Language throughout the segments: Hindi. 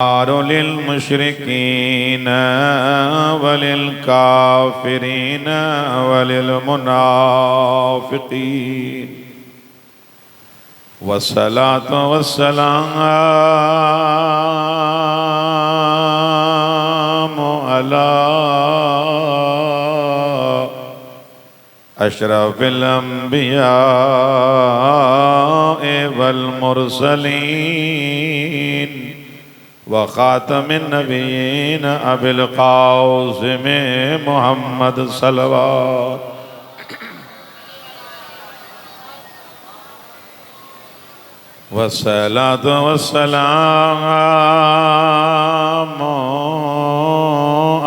लिल मुशरिकीन वलिल काफिरीन वलिल मुनाफिकीन वस्सलातु वस्सलामु अला अशरफिल अंबिया वल मुरसलीन व ख़ातमिन नबिय्यीन अबिल क़ासिम मुहम्मद सल्लल्लाहु वस्सलातु वस्सलामु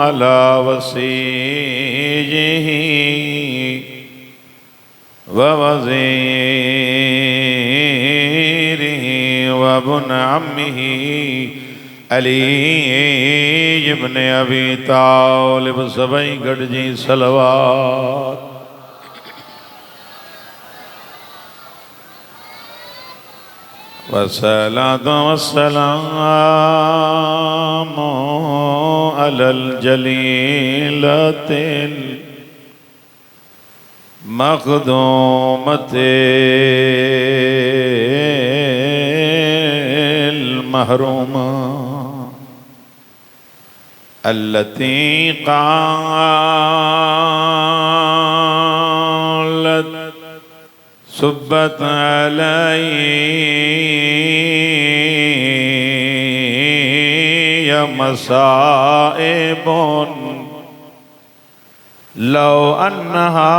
अला वसीय्यिही व वज़ीरिही व इब्न अम्मिही अली इब्न अबी तालिब सभई गॾिजी सलवात। वस्सलातु वस्सलामु अलल जलीलतिल मखदूमतिल महरूमा अल्लती क़ालत सुब्बत अलैया मसाइबुन लौ अन्नहा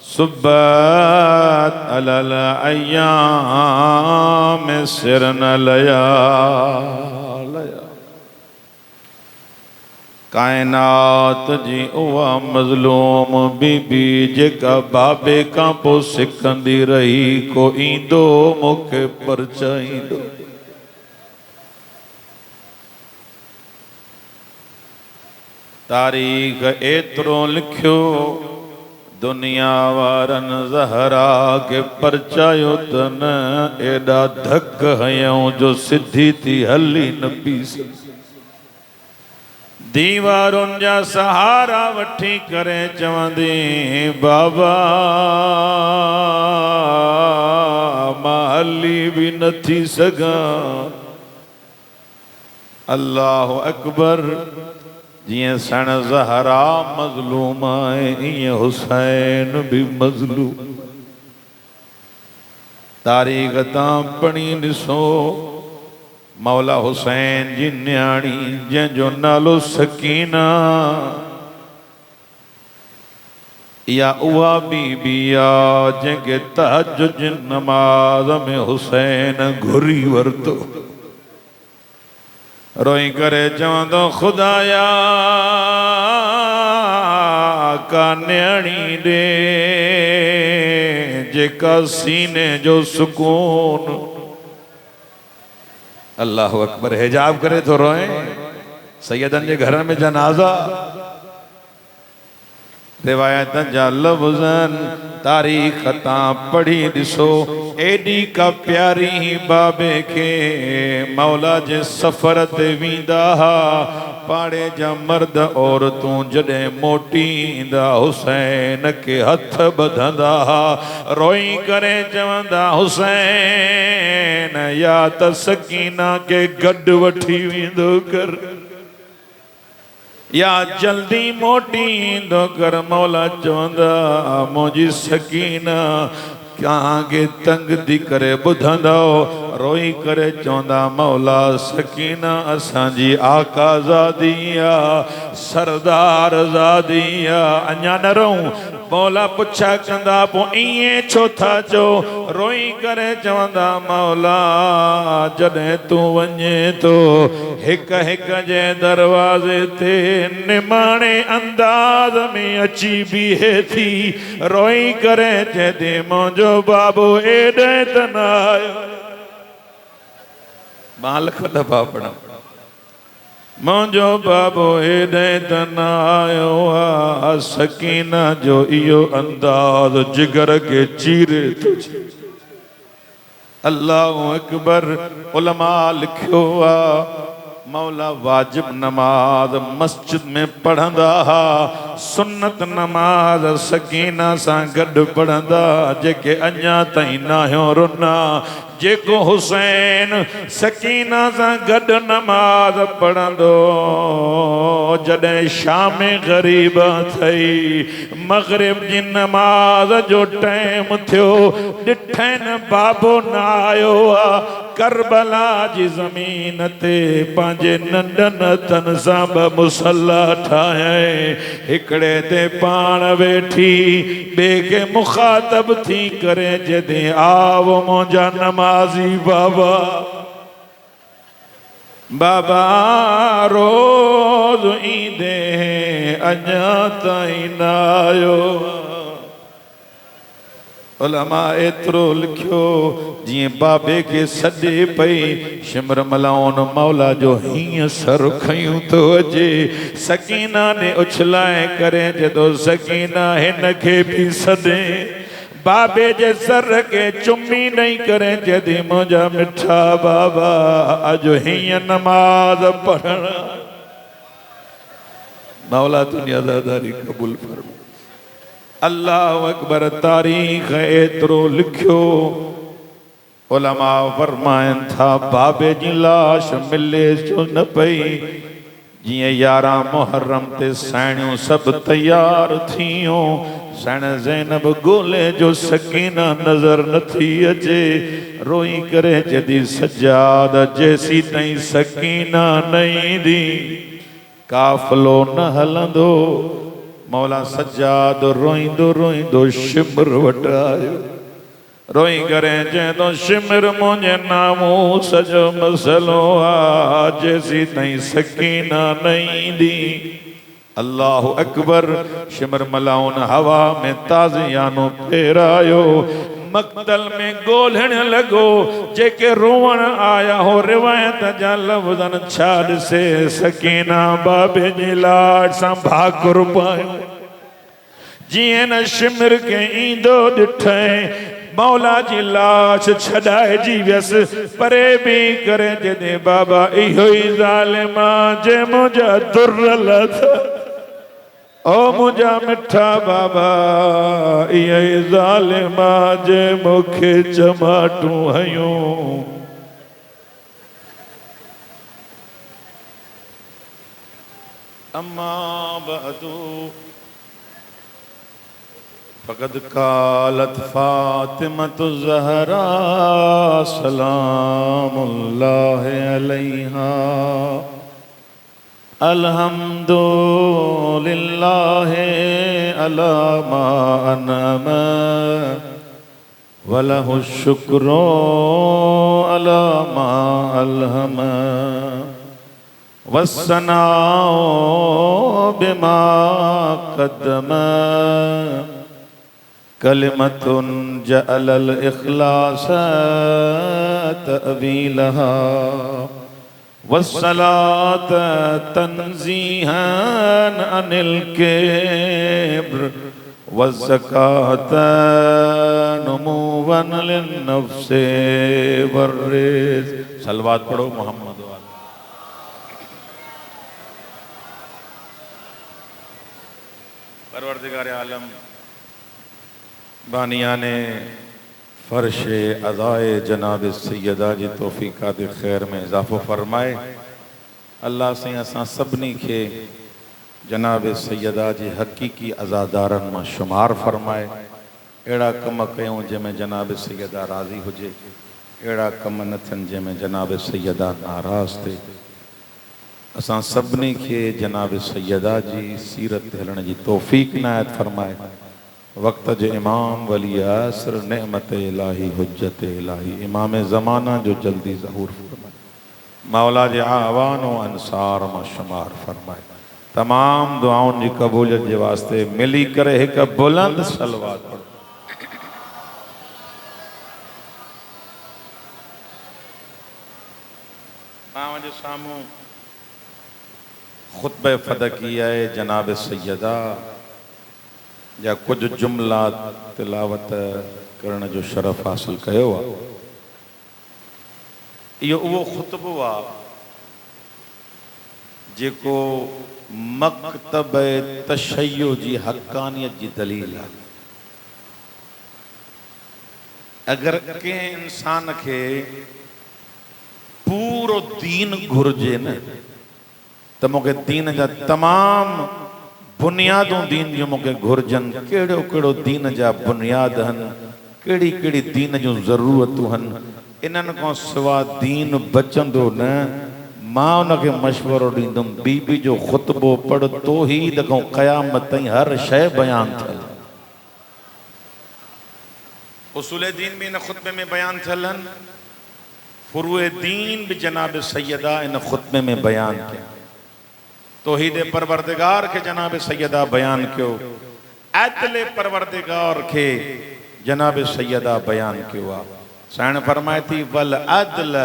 सुब्बत अलल अय्याम सिरन लया कायनात जी उहा मज़लूम बीबी जेका बाबे का पो सिखंदी रही को ईंदो मूंखे परचाईंदो। तारीख़ एतिरो लिखियो दुनिया वारन ज़हरा के परचायो त न एॾा धक हयऊं जो सिधी थी हली न पी सघी। दीवारुनि जा सहारा वठी करे चवंदी बाबा मां हली भी नथी सघां। अल्लाह अकबर। जिए सण ज़हरा मज़लूम है इं हुसैन भी मज़लूम। तारीख़ तां पढ़ी ॾिसो मौला हुसैन जी न्याणी जंहिंजो नालो सकीना या उहा बीबी आ जंहिंखे तहज्जुद जी नमाज़ में हुसैन घुरी वरतो। रोई करे चवंदो खुदाया का न्याणी दे जेका सीने जो सुकून। अल्लाह अकबर। हिजाब करे तो रोए। सैयदन जे घर में जनाजा रिवायत जा लफ्ज़न तारीख़ तां पढ़ी ॾिसो एडी का प्यारी बाबे के मौला जे सफ़र ते वींदा हा। पाड़े जा मर्द औरतूं जॾहिं मोटी ईंदा हुसैन के हथ ॿधंदा हा। रोई करे चवंदा हुसैन या त सकीना के गॾु वठी वेंदो कर या जल्दी मोटी ईंदो कर। मौला चवंदा मुंहिंजी सकीना कहाँ के तंग थी करे ॿुधंदो। रोई करे चवंदा मौला सकीना असांजी आका ज़ादी आ सरदार ज़ादी आ अञा न रहूं। मौला पुछा कंदा पो इएं छो था चो। रोई करे चवंदा मौला जॾहिं तूं वञे तो हिक हिक जे दरवाज़े ते निमाणे अंदाज में अची बीहे थी। रोई करे चए मुंहिंजो बाबो एॾे त न आयो। 2 लख दफ़ा पढ़ा मुंहिंजो बाबो हेॾे त न आयो आहे। सकीना जो इहो अंदाज़ जिगर के चीरे थो। अल्लाहु अकबर। उलमा लिखियो आ मौला वाजिब नमाज मस्जिद में पढ़ंदा हा, सुन्नत नमाज सकीना सां गॾु पढ़ंदा। जेके अञा ताईं नाहियो रुना, जेको हुसैन सकीना सां गॾु नमाज पढ़ंदो, जॾहिं शाम ग़रीब थई मग़रिब जी नमाज जो टाइम थियो, ॾिठनि बाबो न आयो आ, करबला जी ज़मीन ते पंहिंजे नंढनि हथनि सां ॿ मुसला ठाहियईं। हिकिड़े ते पाण वेठी, ॿिए खे मुखातब थी करे जॾहिं आव मुंहिंजा नमाज़ी बाबा, बाबा रोज़ ईंदे अञा ताईं न आयो। उलमा एतिरो लिखियो जीअं बाबे खे सॾे पई, शिमर मलाउन मौला जो हीअं सर खयूं थो अचे। सकीना ने उछलाए करे जदो सकीना हिन खे बि सॾे, बाबे जे सर के चुमी नहीं करे जदी मुंहिंजा मिठा बाबा अॼु हीअं नमाज पढ़ण। मौला तुंहिंजी अज़ादारी क़बूल फरमा। अल्लाह अकबर। तारीख़ एतिरो लिखियो, उलमा फरमाइनि था बाबे जी लाश मिले छो न पई। जिए 11 मुहर्रम ते साइणियूं सभु तैयार थियूं, सैण ज़ैनब गोले जो सकीना नज़र नथी अचे। रोई करे जदी सजाद जेसी ताईं सकीना न ईंदी काफ़िलो न हलंदो। मौला सजाद रोईंदो रोईंदो शिमर वटि आयो। रोई करे चए तो शिमर मुंहिंजे नामूस जो मसलो आ, जेसी ताईं सकीना न ईंदी। अल्लाह अकबर। शिमर मलाउन हवा में ताज़ियानो फेरायो, मक़तल में ॻोल्हण लॻो। जेके रोवण आया हो रिवायत जा लफ़्ज़न छा ॾिसे, सकीना बाबे जी लाड सां भाकुर पायो। जीअं न शिमर के ईंदो ॾिठई, मौला जी लाश छॾाइजी वियसि। परे बि करे जॾहिं बाबा इहो ई ज़ालिमा जे मुंहिंजा दुर्रल था, ओ मुंहिंजा मिठा बाबा इहो ई ज़ालिमा जे मूंखे चमाटूं हयूं। अम्मा बअदु फ़क़द क़ालत फ़ातिमतु ज़हरा सलामुल्लाहि अलैहा, अल्हम्दुलिल्लाहि अला मा अनअमा वलहु शुक्रो अला मा अल्हमा, वस्सनाउ बिमा क़द्दमा, कलिमतुन जअलल इख़लास तअवीलहा, वस्सलात तंज़ीहन अनिल किब्र, वज़्ज़कात नुमूवन लिन्नफ्से वर्रिज़्क़। सलवात पढ़ो मोहम्मद। परवरदिगार आलम बानिया ने फ़र्श अज़ाए जनाब सैयदा जी तौफ़ीक़ात ख़ैर में इज़ाफ़ो फ़रमाए। अल्लाह से असां सभिनी खे जनाब सैयदा जी हक़ीक़ी अज़ादारनि मां शुमार फ़रमाए। अहिड़ा कम कयूं जंहिंमें जनाब सैयदा राज़ी हुजे, अहिड़ा कम न थियनि जंहिंमें जनाब सैयदा नाराज़ थिए। असां सभिनी खे जनाब सैयदा जी सीरत हलण जी तौफ़ीक़ इनायत फ़रमाए। वक़्त जे इमाम वली असर नेमत इलाही हुज्जत इलाही इमाम ज़माना जो जल्दी ज़हूर फरमाए। मौला जे आवान व अंसार मां शुमार फरमाए। तमाम दुआउनि जी क़बूलियत जे वास्ते मिली करे हिकु बुलंद सलवात पढ़ो। मां जे साम्हूं ख़ुतबे फ़दक़िया जनाब सैयदा या कुछ जुमला तिलावत करण जो शरफ़ हासिल कयो आहे। इहो उहो ख़ुतबो आहे जेको मकतब तशय्यो जी हक़ानियत जी दलील आहे। अगर कंहिं इंसान खे पूरो दीन घुर्जे न त मूंखे दीन जा तमाम बुनियादूं दीन जूं मूंखे घुर्जनि। कहिड़ो कहिड़ो दीन जा बुनियाद आहिनि, कहिड़ी कहिड़ी दीन जूं ज़रूरतूं आहिनि, इन्हनि खां सवाइ दीन बचंदो न। मां उनखे मशवरो ॾींदुमि, बीबी जो ख़ुतबो पढ़, तौहीद खां क़यामत ताईं हर शइ बयानु थियल। उसूल दीन भी इन ख़ुतबे में बयान थियल आहिनि, फुरूए दीन भी जनाब सैयदा इन ख़ुतबे में बयान किया। तौहीद परवरदिगार के जनाब सैयदा बयान कियो, अदल परवरदिगार के जनाब सैयदा बयान कियो आहे। साईं फरमाए थी वल अदल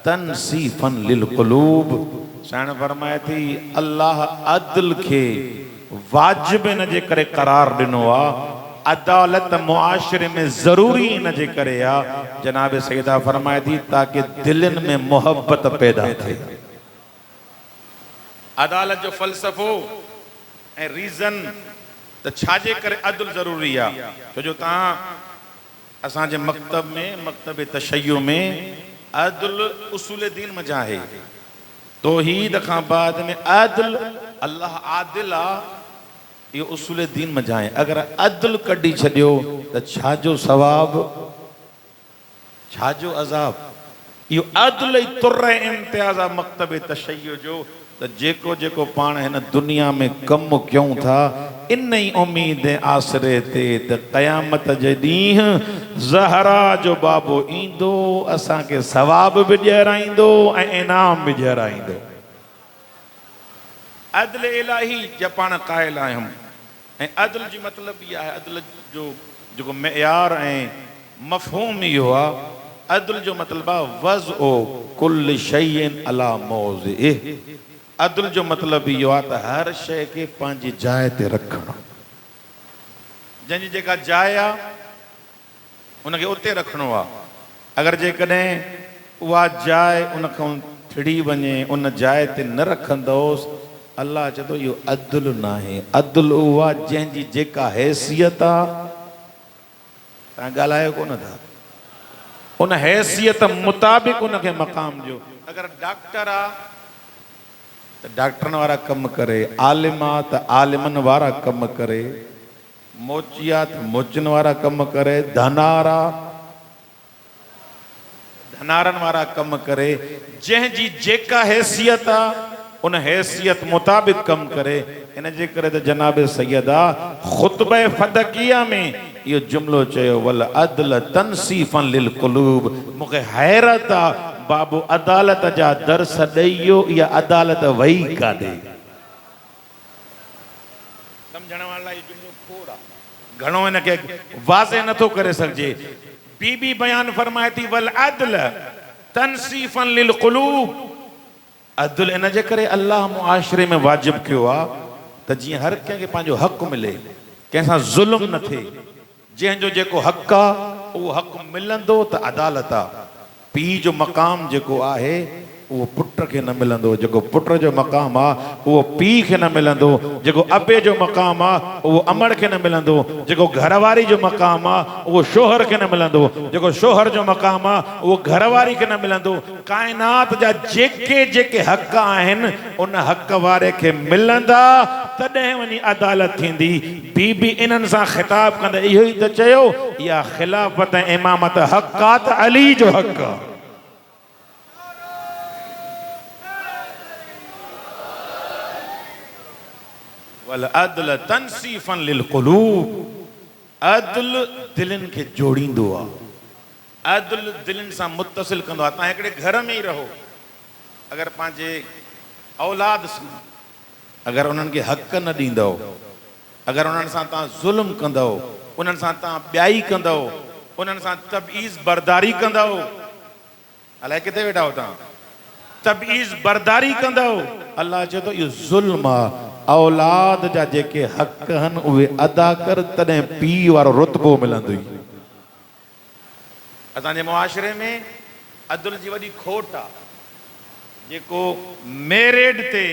तनसीफन लिल क़ुलूब। साईं फरमाए थी अल्लाह अदल के वाजिब इन जे करे करार ॾिनो आहे, अदालत मुआशरे में ज़रूरी इन जे करे आहे। जनाब सैयदा फरमाए थी ताकि दिलनि में मोहब्बत पैदा थिए। अदालत जो फ़लसफ़ो ऐं रीज़न त छाजे करे अदल ज़रूरी आहे। छो जो तव्हां असांजे मकतब में, मकतब तशय्यो में अदल उसूल दीन मजा आहे। तौहीद खां बाद में अदल, अल्लाह आदिल आहे, इहो उसूल दीन मजा आहे। अगर अदल कढी छॾियो त छाजो सवाब, छाजो अज़ाब। इहो अदल ई तुर इम्तियाज़ आहे मकतब तशय्यो जो। त जेको जेको पाण हिन दुनिया में कम कयूं था, इन ई उम्मीद आसरे ते त क़यामत जे ॾींहुं ज़हरा जो बाबो ईंदो, असांखे सवाब बि ॾियाराईंदो ऐं इनाम बि ॾियाराईंदो। अदल इलाही जा पाण क़ाइल आहियूं ऐं अदल जी मतिलब इहा आहे, अदल जो जेको मेयार ऐं मफ़हूम इहो आहे। अदल जो मतिलब आहे वज़्उ कुल शैइन अला मौज़िह। अदल जो मतलब इहो आहे त हर शइ खे पंहिंजी जाइ ते रखणु। जंहिंजी जेका जाइ आहे उनखे उते रखिणो आहे। अगर जेकॾहिं उहा जाइ उन खां टिड़ी वञे, उन जाइ ते न रखंदोसि, अल्लाह चए थो इहो अदल न आहे। अदल उहा जंहिंजी जेका हैसियत आहे, तव्हां ॻाल्हायो कोन था, उन हैसियत मुताबिक़ उनखे मक़ाम ॾियो। अगर डॉक्टर आहे त डॉक्टरनि वारा कम करे, आलिम आहे त आलिमनि वारा कम करे, मोची आहे त मोचियुनि वारा कम करे, धनार आहे धनारनि वारा कम करे। जंहिंजी जेका हैसियत आहे उन हैसियत मुताबिक़ कम करे। इन जे करे त जनाब सैयदा ख़ुतबे फदकिया में इहो जुमिलो चयो, वल अदल तनसीफन लिल क़ुलूब। मूंखे हैरत आहे बाबू अदालत जा दर्स ॾेइयो, इहा अदालत वही काॾे। सम्झण वारा इहो जुमिलो खोड़ आहे, घणो इनखे वाज़े नथो करे सघिजे। बीबी बयान फरमाए थी वल अदल तनसीफन लिल क़ुलूब। अदल इन जे करे अल्लाह मुआशरे में वाजिब कयो आहे त जीअं हर कंहिंखे पंहिंजो हक़ मिले, कंहिंसां ज़ुल्म न थिए। जंहिंजो जेको हक़ आहे उहो हक़ मिलंदो त अदालत आहे। पीउ जो मक़ाम जेको आहे उहो पुट खे न मिलंदो, जेको पुट जो मक़ाम आहे उहो पीउ खे न मिलंदो, जेको अबे जो मक़ाम आहे उहो अमड़ खे न मिलंदो, जेको घरवारी जो मक़ाम आहे उहो शोहर खे न मिलंदो, जेको शोहर जो मक़ाम आहे उहो घरवारी खे न मिलंदो। काइनात जा जेके जेके हक़ आहिनि उन हक़ वारे खे मिलंदा, तॾहिं वञी अदालत थींदी। बीबी इन्हनि सां ख़िताब कंदे इहो ई त चयो, इहा ख़िलाफ़त ऐं इमामत हक़ आहे त अली जो हक़ आहे। वल अदल तनसीफन लिल क़ुलूब। अदल दिलनि खे जोड़ींदो आहे, अदल दिलनि सां मुत्तसिल कंदो आहे। तव्हां हिकिड़े घर में ई रहो, अगर पंहिंजे औलाद सां अगर उन्हनि खे हक़ न ॾींदव, अगर उन्हनि सां तव्हां ज़ुल्म कंदव, उन्हनि सां तव्हां ॿियाई कंदव, उन्हनि सां तबईज़ बरदारी कंदव, अलाए किथे वेठा हो तव्हां, तबईज़ बरदारी कंदव, अल्लाह चए थो इहो ज़ुल्म आहे। औलाद जा जेके हक़ आहिनि उहे अदा कर, तॾहिं पीउ वारो रुतबो मिलंदो। असांजे मुआशरे में अदल जी वॾी खोट आहे। जेको मेरिट ते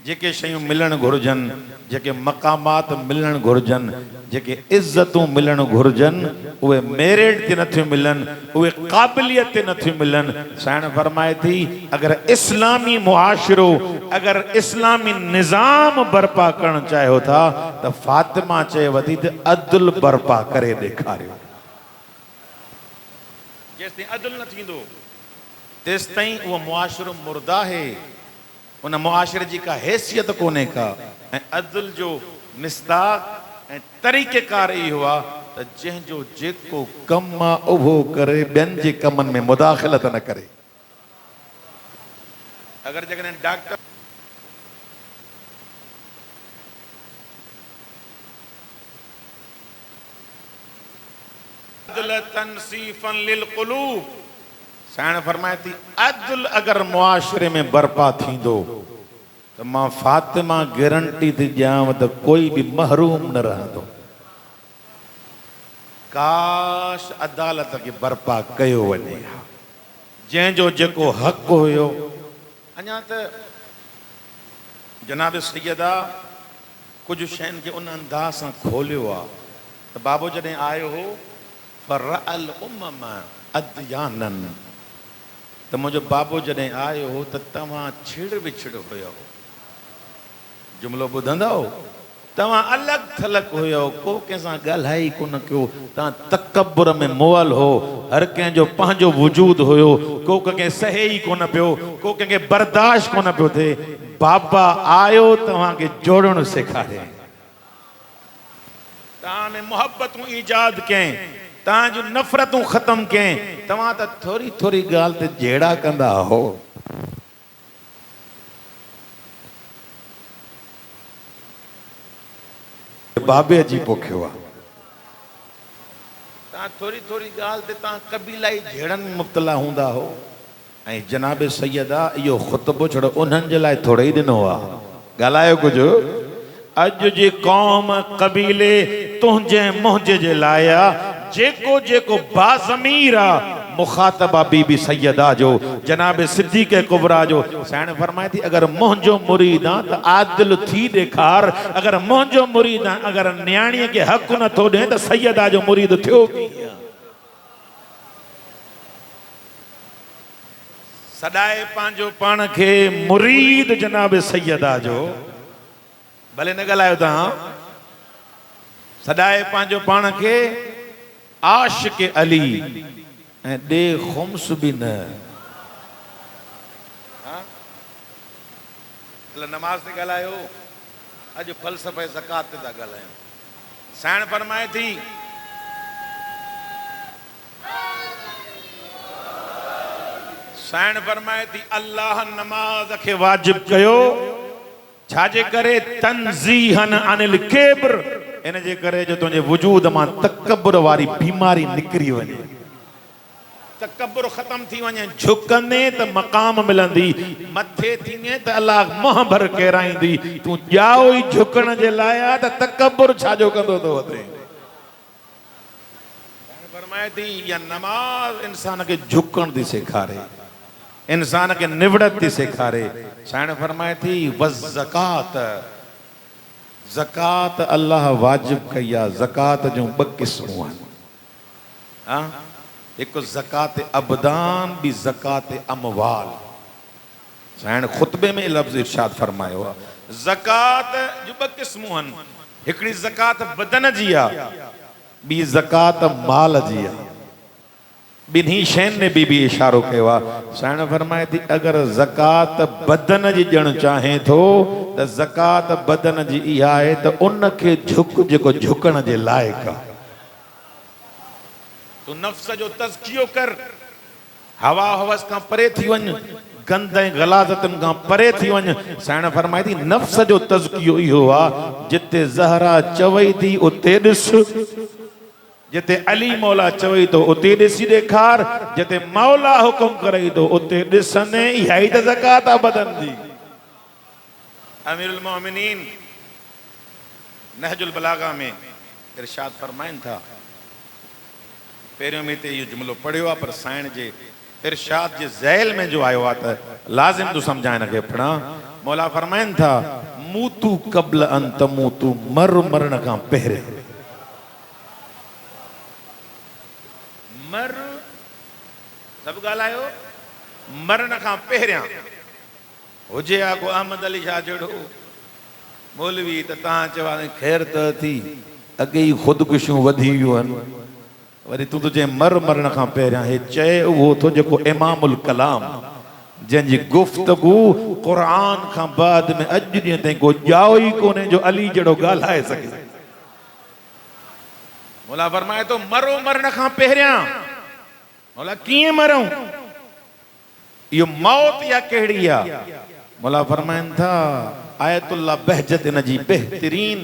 जेके शयूं मिलणु घुरिजनि, जेके मक़ामात मिलणु घुरिजनि, जेके इज़तूं मिलणु घुरिजनि, उहे मेरिट ते नथियूं मिलनि, उहे क़ाबिलियत ते नथियूं मिलनि। साईं फरमाए थी अगरि इस्लामी मुआशिरो, अगरि इस्लामी निज़ाम बर्पा करणु चाहियो था त फातिमा चयव थी त अदल बर्पा करे ॾेखारियो। जेसिताईं अदल न थींदो तेसिताईं उहो मुआशिरो मुर्दा आहे, उन मुआशिरे जी का हैसियत कोन्हे का। ऐं अदल जो मिसदाक ऐं तरीक़ेकार इहो आहे त जंहिंजो जेको कमु आहे उहो करे, ॿियनि जे कमनि में मुदाख़िलत न करे। अगरि जेकॾहिं डॉक्टर अदल तनसीफन लिल क़ुलूब, साईं फरमाए थी अदल अगरि मुआशिरे में बर्पा थींदो त मां फातिमा गारंटी थी ॾियांव त कोई बि महरूम न रहंदो। काश अदालत खे बर्पा कयो वञे, जंहिंजो जेको हक़ हुयो। अञा त जनाब सैयदा कुझु शयुनि खे उन अंदाज़ सां खोलियो आहे त बाबो जॾहिं आयो हो फरअल उम्म अदयानन, त मुंहिंजो बाबो जॾहिं आयो हो त तव्हां छिड़ विछड़ हुयो। जुमिलो ॿुधंदव, तव्हां अलॻि थलग हुयो, को कंहिंसां ॻाल्हाई कोन कयो, तव्हां तकब्बुर में मुअल हो, हर कंहिंजो पंहिंजो वजूद हुयो, को कंहिंखे सहे ई कोन पियो, को कंहिंखे बर्दाश्त कोन पियो थिए। बाबा आयो तव्हांखे जोड़णु सेखारे, तव्हां में मुहबतूं ईजाद कयईं, तव्हां जूं नफ़रतूं ख़तम कयईं। तव्हां त थोरी थोरी ॻाल्हि ते जहिड़ा कंदा हो। बाबे जी पोखियो आहे। तव्हां थोरी थोरी ॻाल्हि ते तव्हां कबीलाई जहिड़नि में मुब्तला हूंदा हो। ऐं जनाब सैयदा इहो ख़ुतबो छड़ो उन्हनि जे लाइ थोरे ई ॾिनो आहे, ॻाल्हायो कुझु। अॼु जी क़ौम कबीले तुंहिंजे मुंहिंजे जे लाइ आहे। जेको जेको बाज़मीर आहे मुखातबा बीबी सैयदा जो, जनाब सिद्दीक़ कुबरा जो। साईं फरमाए थी अगरि मुंहिंजो मुरीद आहे त आदिल थी ॾेखार, अगरि मुंहिंजो मुरीद आहे, अगरि न्याणीअ खे हक़ नथो ॾे त सैयदा जो मुरीद थियो कीअं। सॾाए पंहिंजो पाण खे मुरीद जनाब सैयदा जो, भले न ॻाल्हायो तव्हां, सॾाए पंहिंजो पाण खे आशिक़ अली ऐं ॾे खुम्स बि न। नमाज़ ते ॻाल्हायो, अॼु फ़लसफ़े ज़कात ते था ॻाल्हायूं। साईं फरमाए थी साईं फरमाए थी अल्लाह नमाज खे वाजिब कयो, छाजे करे तंज़ीहन अनिल केब्र, इन जे करे जो तुंहिंजे वजूद मां तकब्बुर वारी बीमारी निकिरी वञे, तकब्बुर ख़त्म थी वञे। झुकंदे त मक़ाम मिलंदी, मथे थींदे त अल्लाह मुंह भर केराईंदी। तूं ॼाओ ई झुकण जे लाइ आहे त तकब्बुर छाजो कंदो तो वधे। फरमाए थी या नमाज इंसान खे झुकण थी सेखारे, इंसान खे निवड़त थी सेखारे। साईं फरमाए थी वज़ ज़कात, ज़कात अल्लाह वाजिब कई आहे। ज़कात जूं ॿ क़िस्मूं आहिनि, हिकु ज़कात अबदान, ॿी ज़कात अमवाल। साईं ख़ुतबे में लफ़्ज़ इरशाद फरमायो आहे ज़कात जूं ॿ क़िस्मूं आहिनि, हिकिड़ी ज़कात बदन जी आहे, ॿी ज़कात माल जी आहे। ॿिन्ही शयुनि में बि इशारो कयो आहे। साईं फरमाए थी अगरि ज़कात बदन जी ॾियणु चाहे थो त ज़कात बदन जी इहा आहे त उनखे झुक जेको झुकण जे लाइक़ु आहे। तूं नफ़्स जो तज़कियो कर, हवा हवस खां परे थी वञ, गंद ऐं गलाज़तुनि खां परे थी वञ। साईं फरमाए थी नफ़्स जो तज़कियो इहो आहे जिते ज़हरा चवई थी उते ॾिस, जिते अली मौला चवई तो उते ॾिसी ॾेखार, जिते मौला हुकुम करई तो उते ॾिसने। इहा ई त ज़कात आहे बदन जी। अमीरुल मोमिनीन नहजुल बलागा में इरशाद फरमाइनि था, पहिरियों में ते इहो जुमिलो पढ़ियो आहे पर साईं जे इरशाद जे ज़ैल में जो आयो आहे त लाज़िम तू सम्झाए न खे पढ़ा। मौला फरमाइनि था मूतू क़ब्ल अन तमूतू, मरण खां पहिरियों। सब ॻाल्हायो मरण खां पहिरियां। हुजे आ को अहमद अली शाह जहिड़ो मौलवी त तव्हां चयो ख़ैर त थी, अॻे ई ख़ुदकुशियूं वधी वियूं आहिनि, वरी तूं तुंहिंजे मरण खां पहिरियां हे चए उहो थो जेको इमामुल कलाम, जंहिंजी गुफ़्तगू क़ुरान खां बाद में अॼु ॾींहं ताईं को ॼाओ ई कोन्हे जो अली जहिड़ो ॻाल्हाए सघे। मौला फरमाए थो मरो मरण खां पहिरियां। मौला कीअं मरूं, इहो मौत या कहिड़ी आहे? मौला फरमाइनि था आयतुल्लाह बहजत इन जी बहितरीन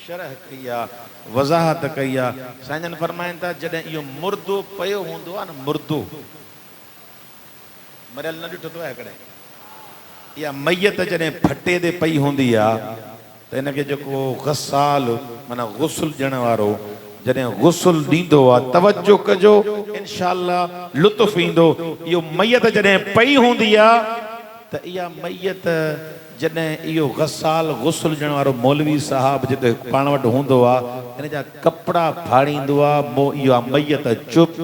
शरह कई आहे, वज़ाहत कई आहे। साईं फरमाइनि था जॾहिं इहो मुर्दो पियो हूंदो आहे न, मुर्दो मरियल न ॾिठो आहे कॾहिं, इहा मैयत जॾहिं फटे ते पई हूंदी आहे त हिनखे जेको गसाल माना गुस्ल ॾियण वारो जॾहिं गुस्ल ॾींदो आहे, तवजो कजो इंशाअल्लाह लुत्फ़ ईंदो। इहो मैयत जॾहिं पई हूंदी आहे त इहा मैयत जॾहिं इहो गसाल गुस्ल ॾियण वारो मौलवी साहब जिते पाण वटि हूंदो आहे, हिन जा कपिड़ा फाड़ींदो आहे, इहा मैयत चुप।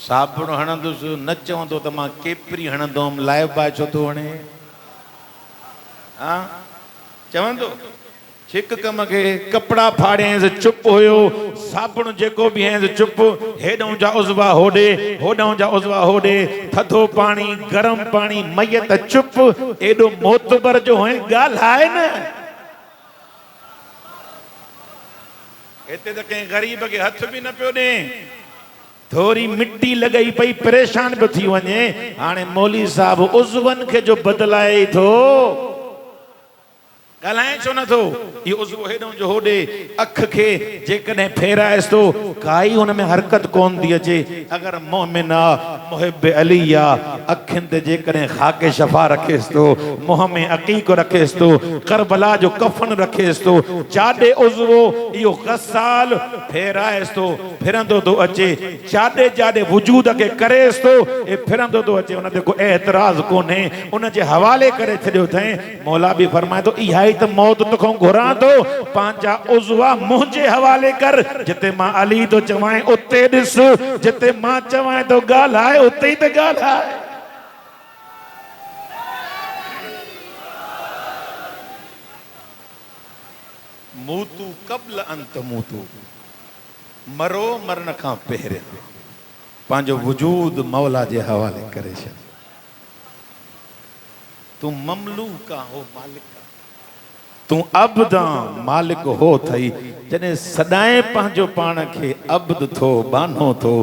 साबुण हणंदुसि न चवंदो त मां केपरी हणंदुमि, लाइब आहे छो थो हणे? हा चवंदो छिक कम खे कपिड़ा फाड़ियसि चुप हुयो, साबुण जेको बि हंसि चुप, हेॾों जा उज़वा होॾे, होॾों जा उज़वा होॾे, थधो पाणी गरम पाणी मैयत चुप। एॾो मोतबर जो है ॻाल्हाए न। हिते त कंहिं ग़रीब खे हथ बि न पियो ॾे, थोरी मिट्टी लॻई पई परेशान पियो थी वञे, हाणे मौली साहब उज़वनि खे जो बदिलाए थो, ॻाल्हाए छो नथो? इहो उज़वो हेॾों जो होॾे, अख खे जेकॾहिं फेराएसि थो काई हुन में हरकत कोन थी अचे। अगरि मोमिन आहे, मुहिब अली आहे, अखियुनि ते जेकॾहिं ख़ाके शफ़ा रखेसि थो, मुंहं में अक़ीक़ रखेसि थो, करबला जो कफ़न रखेसि थो, जाॾे उज़वो इहो गसाल फेराएसि थो, फिरंदो थो अचे, जाॾे जाॾे वजूद खे करेसि थो, हे फिरंदो थो अचे, हुन ते को एतिराज़ कोन्हे, उन जे हवाले करे छॾियो अथई। मौला बि फरमाए थो इहा त मौत तोखां घुरां थो, पंहिंजा उज़वा मुंहिंजे हवाले कर, जिते मां अली तो चवां उते ॾिस, जिते मां चवां तो ॻाल्हाए उते ई त ॻाल्हाए। मूतू क़ब्ल अन तमूतू, मरो मरण खां पहिरियों पंहिंजो वजूद मौला जे हवाले करे छॾ। तूं ममलूक हो मालिक, तूं अब्द मालिक हो थई, जॾहिं सदाएं पंहिंजो पाण खे अब्द थो बानो थो,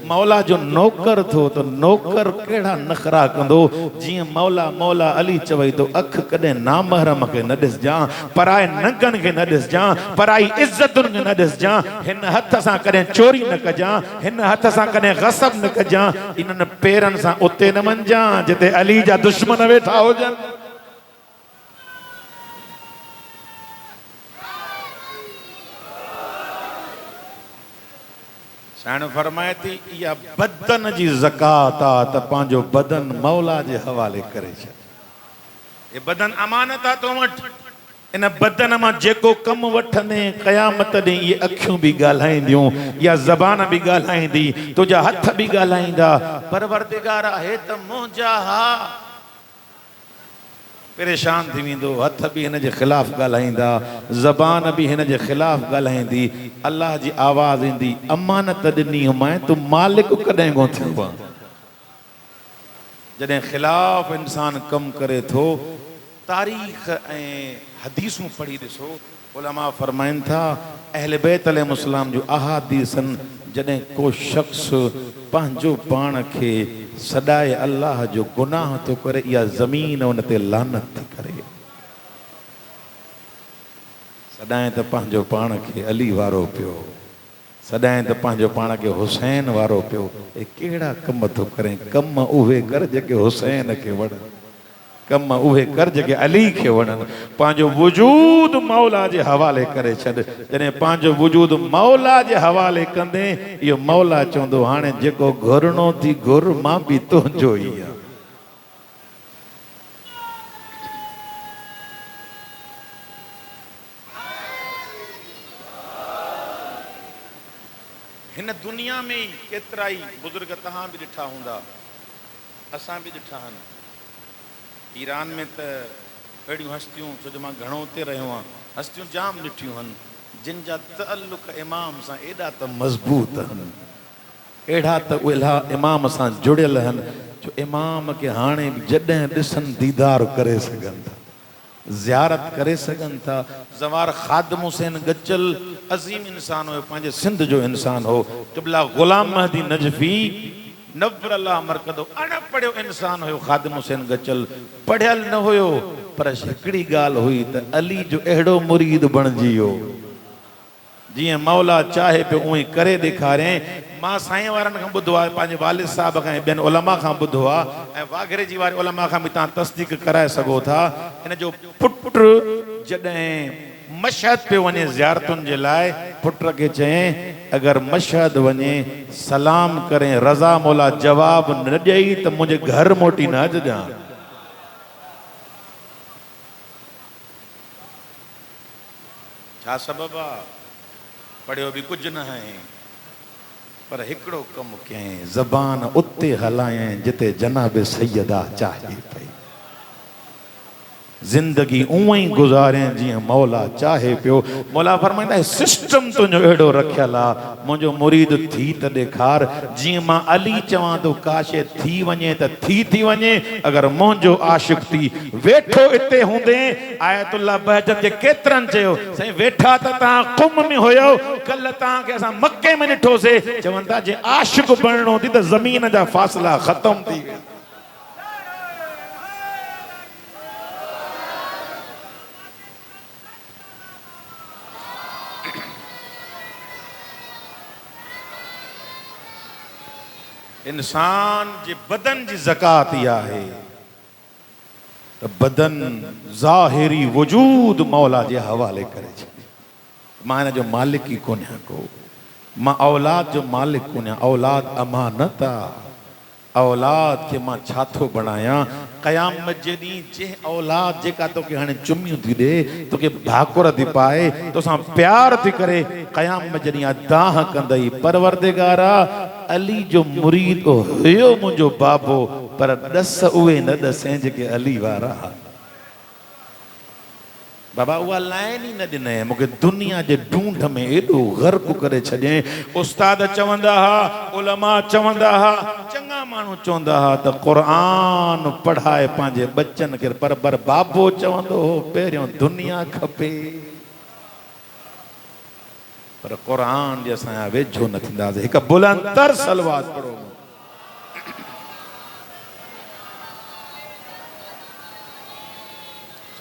मौला जो नौकर थो, त नौकर कहिड़ा नखरा कंदो? जीअं मौला मौला अली चवई तो अख कॾहिं नामहरम खे न ॾिसजां, पराए नंगनि खे न ॾिसजां, पराई इज़तुनि खे न ॾिसजां, हिन हथ सां कॾहिं चोरी न कजां, हिन हथ सां कॾहिं ग़सब न कजां, इन्हनि पेरनि सां उते न वञजां जिते अली जा दुश्मन वेठा हुजनि। साईं फरमाए थी इहा बदन जी ज़कात आहे त पंहिंजो बदन मौला जे हवाले करे छॾ। ये बदन अमानत आहे तो वटि, इन बदन मां जेको कमु वठंदे क़यामत ॾींहुं इहे अखियूं बि ॻाल्हाईंदियूं, या ज़बान बि ॻाल्हाईंदी, तुंहिंजा हथ बि ॻाल्हाईंदा। परवरदिगार आहे त मुंहिंजा हा परेशान थी वेंदो, हथ बि हिन जे ख़िलाफ़ ॻाल्हाईंदा, ज़बान बि हिन जे ख़िलाफ़ ॻाल्हाईंदी। अल्लाह जी आवाज़ ईंदी अमानत ॾिनी हुमि तूं मालिक कॾहिं कोन थियो आहे। जॾहिं ख़िलाफ़ इंसान कमु करे थो, तारीख़ ऐं हदीसूं पढ़ी ॾिसो, उलमा फरमाइनि था अहले बैत अलैहिस्सलाम जो अहादीसन, जॾहिं को शख़्स पंहिंजो पाण खे सदाए अल्लाह जो गुनाह तो करे, या ज़मीन उन ते लानत थी करे, सदाए त पंहिंजो पाण खे अली वारो पियो, सदाए त पंहिंजो पाण खे हुसैन वारो पियो। ए कहिड़ा कम थो करे? कम उहे कर जेके हुसैन खे वण, कम उहे कर जेके अली खे वणन पांजो वजूद मौला जे हवाले करे छॾ जने पांजो वजूद मौला जे हवाले कंदे यो मौला चवंदो हाणे जेको घुरणो थी घुर मां भी तुंहिंजो ई आ इन दुनिया में केतराई बुजुर्ग तहां भी ॾिठा हूंदा असां भी ॾिठा आहिनि ईरान में त अहिड़ियूं हस्तियूं छो जो मां घणो उते रहियो आहियां हस्तियूं जाम ॾिठियूं आहिनि जिन जा तअल्लुक़ इमाम सां एॾा त मज़बूत आहिनि अहिड़ा त उहे इमाम सां जुड़ियल आहिनि जो इमाम खे हाणे बि जॾहिं ॾिसनि दीदार करे सघनि था ज़ियारत करे सघनि था ज़वार ख़ादिम हुसैन गजल अज़ीम इंसान हो पंहिंजे सिंध जो इंसान हो क़िबला ग़ुलाम महदी नजफी नव्वर अल्लाह मरकदो अनपढ़ियो इंसान हुयो ख़ादिम हुसैन गजल पढ़ियल न हुयो पर हिकिड़ी ॻाल्हि हुई त अली जो अहिड़ो मुरीद बणिजी वियो जीअं मौला चाहे पियो उअं करे ॾेखारे मां साईं वारनि खां ॿुधो आहे पंहिंजे वालिद साहब खां ऐं ॿियनि उलमा खां ॿुधो आहे ऐं वाघरे जी वारे उलमा खां बि तव्हां तस्दीक कराए सघो था हिन जो पुटु जॾहिं मशहद पे वञे ज़ियारतुनि जे लाइ पुट खे चयईं अगरि मशहद वञे सलाम करे रज़ा मौला जवाब न ॾेई त मुंहिंजे घर मोटी न अचिजां छा सबब आहे पढ़ियो बि कुझु न आहे पर हिकिड़ो कमु कयईं ज़बान उते हलायईं जिते जनाब सैयदा चाहे पई जिंदगी उअं ई गुज़ारे जीअं मौला चाहे पियो मौला फरमाईंदा सिस्टम तुंहिंजो अहिड़ो रखियल आहे मुंहिंजो मुरीद थी त ॾेखार जीअं मां अली चवां थो का शइ थी वञे त थी वञे अगरि मुंहिंजो आशिक़ थी वेठो हिते हूंदे आयतुल्लाह बहजत जे केतिरनि चयो साईं वेठा त तव्हां क़ुम में हुयो कल्ह तव्हांखे असां मके में ॾिठोसीं चवनि था जे आशिक़ बणिणो थी त ज़मीन जा फ़ासिला ख़तम थी विया इंसान जे बदन जी ज़कात इहा आहे त बदन ज़ाहिरी वजूद मौला जे हवाले करे छॾे मां हिन जो मालिक ई कोन आहियां को मां औलाद जो मालिक कोन आहियां औलाद अमानत आहे औलाद खे मां छा थो बणायां क़यामत जे ॾींहुं जंहिं औलाद जेका तोखे हाणे चुमियूं थी ॾे तोखे भाकुर थी पाए तोसां प्यार थी करे क़यामत जे ॾींहुं दाह कंदई परवरदिगारा अली जो मुरीद हुयो मुंहिंजो बाबो पर ॾस उहे न ॾसें जेके अली वारा बाबा उहा लाइन ई न ॾिनई मूंखे दुनिया जे ढूंढ में एॾो गर्क करे छॾियईं उस्ताद चवंदा हुआ उलमा चवंदा हुआ चङा माण्हू चवंदा हुआ त क़ुरान पढ़ाए पंहिंजे बच्चनि खे पर बाबो चवंदो हो पहिरियों दुनिया खपे पर क़ुरान जे असांजा वेझो न थींदासीं हिकु बुलंदर सलवात पढ़ो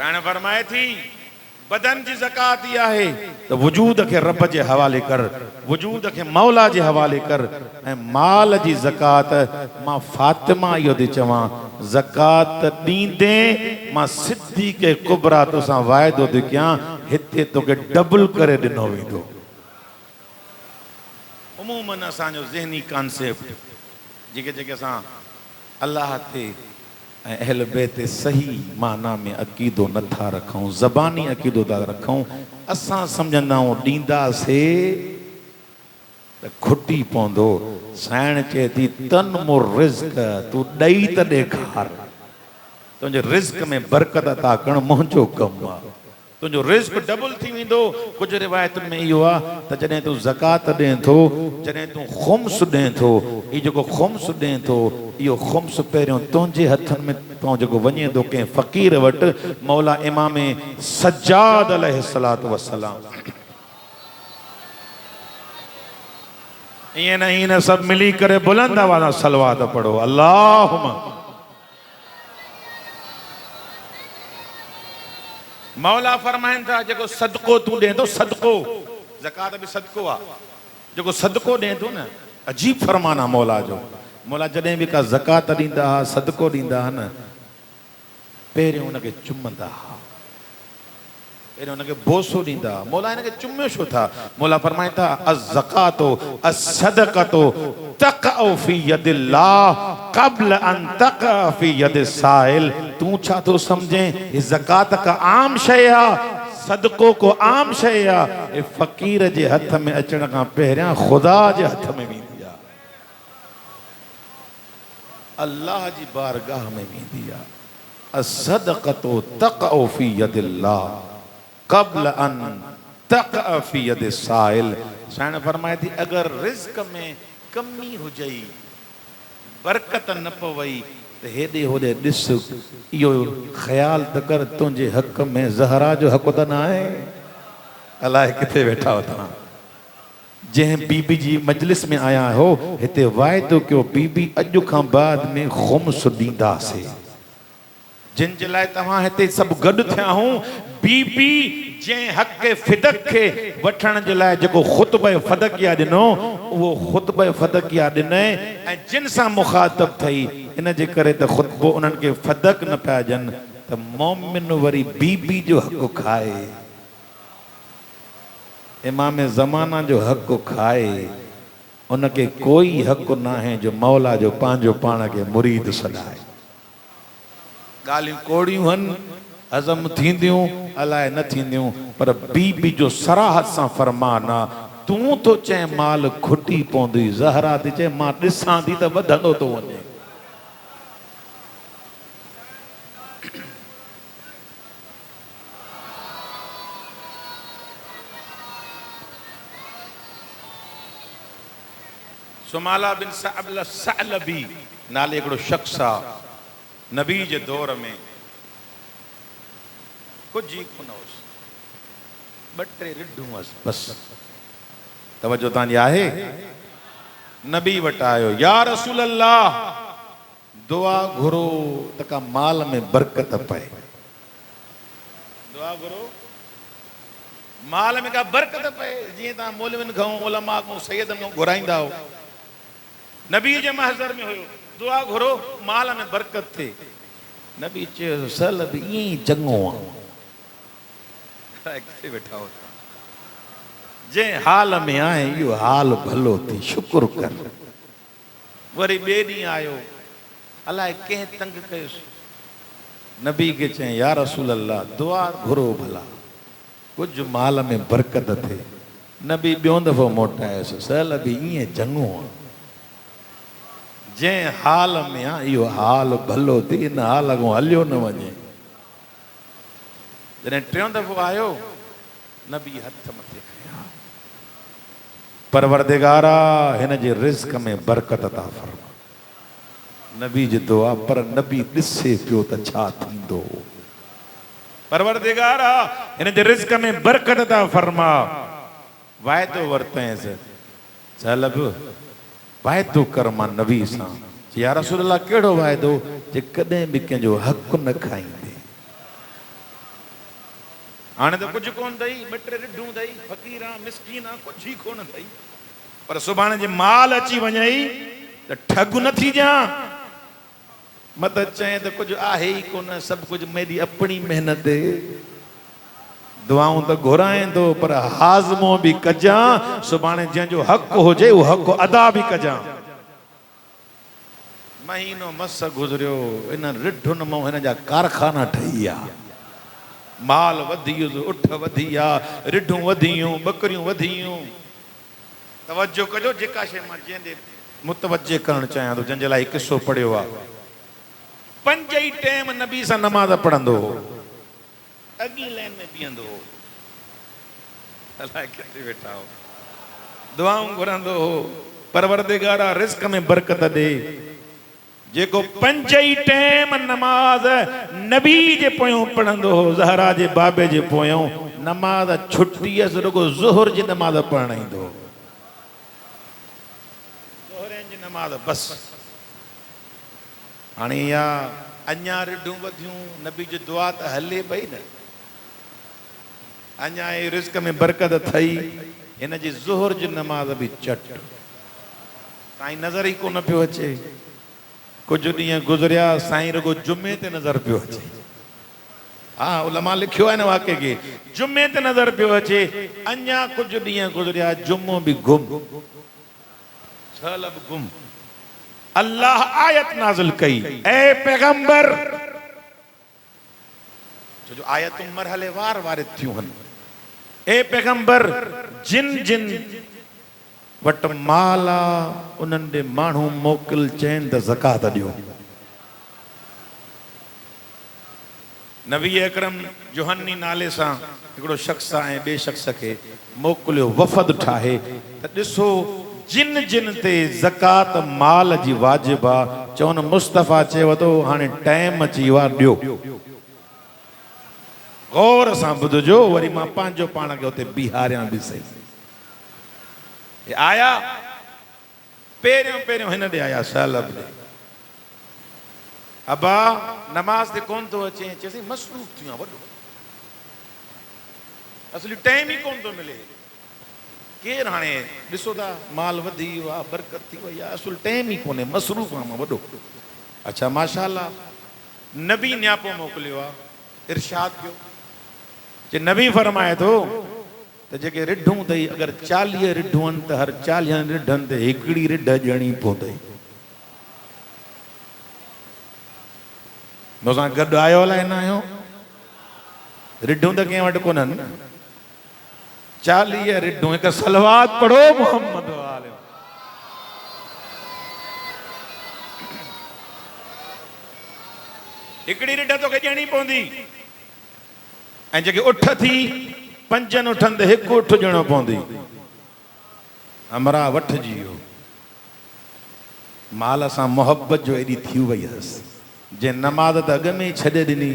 साईं फरमाए थी बदन जी ज़कात इहा आहे त वजूद खे रब जे हवाले कर वजूद खे मौला जे हवाले कर ऐं माल जी ज़कात मां फातिमा इहो थी चवां ज़कात ॾींदे मां सिद्दीक़ कुबरा तोसां वाइदो थी कयां हिते तोखे डबल करे ॾिनो वेंदो उमूमन असांजो ज़हनी कॉन्सेप्ट जेके असां अल्लाह ते ऐं अहल बैत सही माना में अक़ीदो नथा रखूं ज़बानी अक़ीदो था रखूं असां सम्झंदा आहियूं ॾींदासीं त खुटी पवंदो साइण चए थी तन मुर रिज़्क तूं ॾेई त ॾेखार तुंहिंजे रिज़्क में बरकत अता करणु मुंहिंजो कमु आहे तुंहिंजो रिज़्क डबल थी वेंदो कुझु रिवायतुनि में इहो आहे त जॾहिं तूं ज़कात ॾिए थो जॾहिं तूं ख़ुम्स ॾिए थो इहो जेको ख़ुम्स ॾिए थो इहो ख़ुम्स पहिरियों तुंहिंजे हथनि में तो जेको वञे थो कंहिं फ़क़ीर वटि मौला इमाम सज्जाद अलैहिस्सलातु वस्सलाम ईअं न ईअं सभु मिली करे बुलंद आवाज़ सां सलवात पढ़ो अल्लाहुम्मा मौला फरमाइनि था जेको सदको तूं ॾिए थो सदको ज़कात बि सदको आहे जेको सदको ॾिए थो न अजीब फरमान आहे मौला जो मौला जॾहिं बि का ज़कात ॾींदा हुआ सदको ॾींदा हुआ न पहिरियों उनखे चुमंदा, पहिरियों उनखे बोसो ॾींदा। मौला हिनखे चुमियो छो था? मौला फरमाइनि था अज़्ज़कातो अस-सदक़तो तक़अ फी यदिल्लाह क़ब्ल अन तक़अ फी यदि साइल। तूं छा थो सम्झें ही ज़कात का आम शइ आहे, सदको को आम शइ आहे, फ़क़ीर जे हथ में अचण खां पहिरियां ख़ुदा जे हथ में वेंदी आहे, अल्लाह जी बारगाह में वेंदी आहे। अस-सदक़तो तक़अ फी यदिल्लाह क़ब्ल अन तक़अ फी यदि साइल। साईं फरमाए थी अगर रिज़्क़ में कमी हुजई, बरकत न पवई, त हेॾे होॾे ॾिस, इहो ख़्याल त कर तुंहिंजे हक़ में ज़हरा जो हक़ त न आहे। अलाए किथे वेठा हो तव्हां? जंहिं बीबी जी मजलिस में आया हो, हिते वाइदो कयो बीबी अॼु खां बाद में ख़ुम्स ॾींदासीं। जिन जे लाइ तव्हां हिते सभु गॾु थिया हूं, बीबी जंहिं हक़ फ़िदक खे वठण जे लाइ जेको ख़ुतबे फ़दकिया ॾिनो, उहो ख़ुतबे फ़दकिया ॾिनई ऐं जिन सां मुख़ातब थई, इन जे करे त ख़ुतबो उन्हनि खे फ़दक न पिया ॾियनि त मोमिन वरी बीबी जो हक़ खाए, इमाम ज़माना जो हक़ खाए। उनखे कोई हक़ न आहे जो मौला जो पंहिंजो पाण खे मुरीद सॾाए। ॻाल्हियूं कोड़ियूं आहिनि, हज़म थींदियूं अलाए न थींदियूं, पर बीबी जो सराहत सां फरमान आहे। तूं तो चए माल खुटी पवंदी, ज़हरा थी चए मां ॾिसां थी त वधंदो थो वञे। सुमाला बिन सअलबी नाले हिकिड़ो शख्स आहे, नबी जे दौर में कुछ ही कोन हुअसि, ॿ टे रिढूं हुअसि बसि। तवजो तव्हांजी आहे? नबी वटि आयो, या रसूल अल्लाह दुआ घुरो त का माल में बरकत पए, दुआ घुरो माल में का बरकत पए। जीअं तव्हां मौलविन खां, उलमा खां, सैयदनि खां घुराईंदा हो, नबी जे महज़र में हुयो, दुआ घुरो माल में बरकत थिए। नबी चयो सल बि ईअं ई चङो आहे। किथे वेठा हो? जंहिं हाल में आहे इहो हाल भलो थी, शुक्र कर। वरी ॿिए ॾींहुं आयो, अलाए कंहिं तंग कयोसि, नबी खे चई या रसूल अल्लाह दुआ घुरो भला, कुझु माल में बरकत थिए। नबी ॿियों दफ़ो मोटायोसि, सल बि ईअं चङो आहे। जंहिं हाल में आहे इहो हाल भलो थी, इन हाल खां हलियो न वञे। जॾहिं टियों दफ़ो आयो, नबी हथ मथे खयां, परवरदिगारा हिन जे रिज़्क़ में बरकत अता फरमा। नबी जी दुआ, पर नबी ॾिसे पियो त छा थींदो। परवरदिगारा हिन जे रिज़्क़ में बरकत अता फरमा। वाइदो वरितइंसि, चल बि वाइदो कर मां नबी सां। या रसूल अल्लाह कहिड़ो वाइदो? जे कॾहिं बि कंहिंजो हक़ न खाईंदे। हाणे त कुझु कोन अथई, ॿ टे रिढूं अथई, फ़क़ीर आहे, मिसकीन आहे, कुझु ई कोन अथई, पर सुभाणे जे माल अची वञई त ठग न थी ॼां। मत चए त कुझु आहे ई कोन, सभु कुझु मेरी अपनी मेहनत। दुआऊं त घुराईंदो, पर हाज़मो बि कजां, सुभाणे जंहिंजो हक़ हुजे उहो हक़ अदा बि कजां। महीनो मस गुज़रियो, इन रिढुनि मां हिन जा कारखाना ठही विया। माल वधी वियो, उठ वधी विया, रिढूं वधियूं, ॿकरियूं वधियूं। तवजो कजो, जेका शइ मां जंहिंजे मुतवजे करणु चाहियां थो, जंहिंजे लाइ किसो पढ़ियो आहे। 5 ई टाइम नबी सां नमाज़ पढ़ंदो हो, अॻी लाइन में बीहंदो हो, अलाए किथे वेठा हो, दुआऊं घुरंदो हो, परवरदिगारा रिज़्क़ में बरकत ॾे। जेको 5 ई टाइम नमाज नबी जे पोयों पढ़ंदो हो, ज़हरा जे बाबे जे पोयों, नमाज छुट्टीअ रुगो ज़ुहर जी नमाज पढ़ण ईंदो हो, ज़ुहर जी नमाज बस। हाणे या अञा रिढूं वधियूं, नबी जी दुआ त हले पई न, अञा ये रिज़्क़ में बरकत थई, हिन जी ज़ुहर जी नमाज बि चट। साईं नज़र ई कोन पियो अचे। कुछ ॾींहं गुज़रिया, साईं रुगो जुमे ते नज़र पियो अचे। हाँ उलमा लिखियो है न वाक़े के जुमे ते नज़र पियो अचे अञा कुछ ॾींहं गुज़रिया जुमो भी गुम सलब गुम अल्लाह आयत नाज़िल कई ए पैगंबर जो आयतूं मरहले वार वार थियूं हन ए पैगंबर जिन जिन वट माला उन्हनि ॾे माण्हू मोकिल चइनि त ज़कात ॾियो नबी अकरम जोहन्नी नाले सां हिकिड़ो शख़्स आहे ॿिए शख़्स खे मोकिलियो वफ़द ठाहे त ॾिसो जिन जिन ते ज़कात माल जी वाजिब आहे चवनि मुस्तफ़ा चयो थो हाणे टाइम अची वियो आहे ॾियो गौर सां ॿुधजो वरी मां पंहिंजो पाण खे उते बीहारियां बि सही आया पहिरियों पहिरियों हिन ॾे आया सालब ॾे अबा नमाज ते कोन थो अचे चएसि मसरूफ़ थी वॾो असली टाइम ई कोन थो मिले केरु हाणे ॾिसो था माल वधी वियो आहे बरकत थी वई आहे असुल टाइम ई कोन्हे मसरूफ़ आहे मां वॾो अच्छा माशाअल्लाह नबी न्यापो मोकिलियो आहे इरशाद कयो जे नबी फरमाए थो त जेके रिढूं अथई अगरि 40 रिढूं आहिनि त हर 40 रिढनि ते हिकिड़ी रिढ ॼणी पवंदई मूंसां गॾु आयो अलाए न आहियो रिढूं त कंहिं वटि कोन्हनि 40 रिढूं हिकु सलवात पढ़ो मोहम्मद वाले हिकिड़ी रिढ तोखे ॼणी पवंदी ऐं जेके उठ थी 5 उठनि ते हिकु उठ ॼणो पवंदी हमरा वठिजी वियो माल सां मोहब्बत जो एॾी थी वई हुअसि जे नमाज़ त अॻ में ई छॾे ॾिनी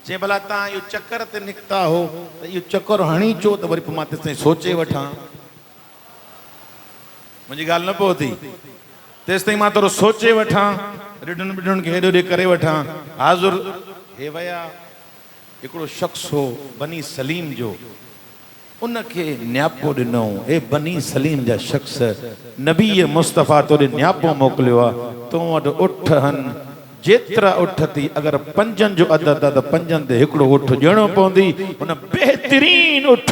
चई भला तव्हां इहो चकर ते निकिता हो त इहो चकर हणी चो त वरी पोइ मां तेसिताईं सोचे वठां मुंहिंजी ॻाल्हि न पहुती तेसिताईं मां थोरो सोचे वठां रिढुनि बिढुनि खे हेॾो ॾे करे वठां हाज़ुर हे वया हिकिड़ो शख़्स हो बनी सलीम जो उनखे न्यापो ॾिनो ए बनी सलीम जा शख़्स नबी मुस्तफ़ा तोॾे न्यापो मोकिलियो आहे तो वटि उठ हन जेतिरा उठ थी अगरि 5 जो अदद आहे त 5 ते हिकिड़ो उठ ॾियणो पवंदी उन बहितरीन उठ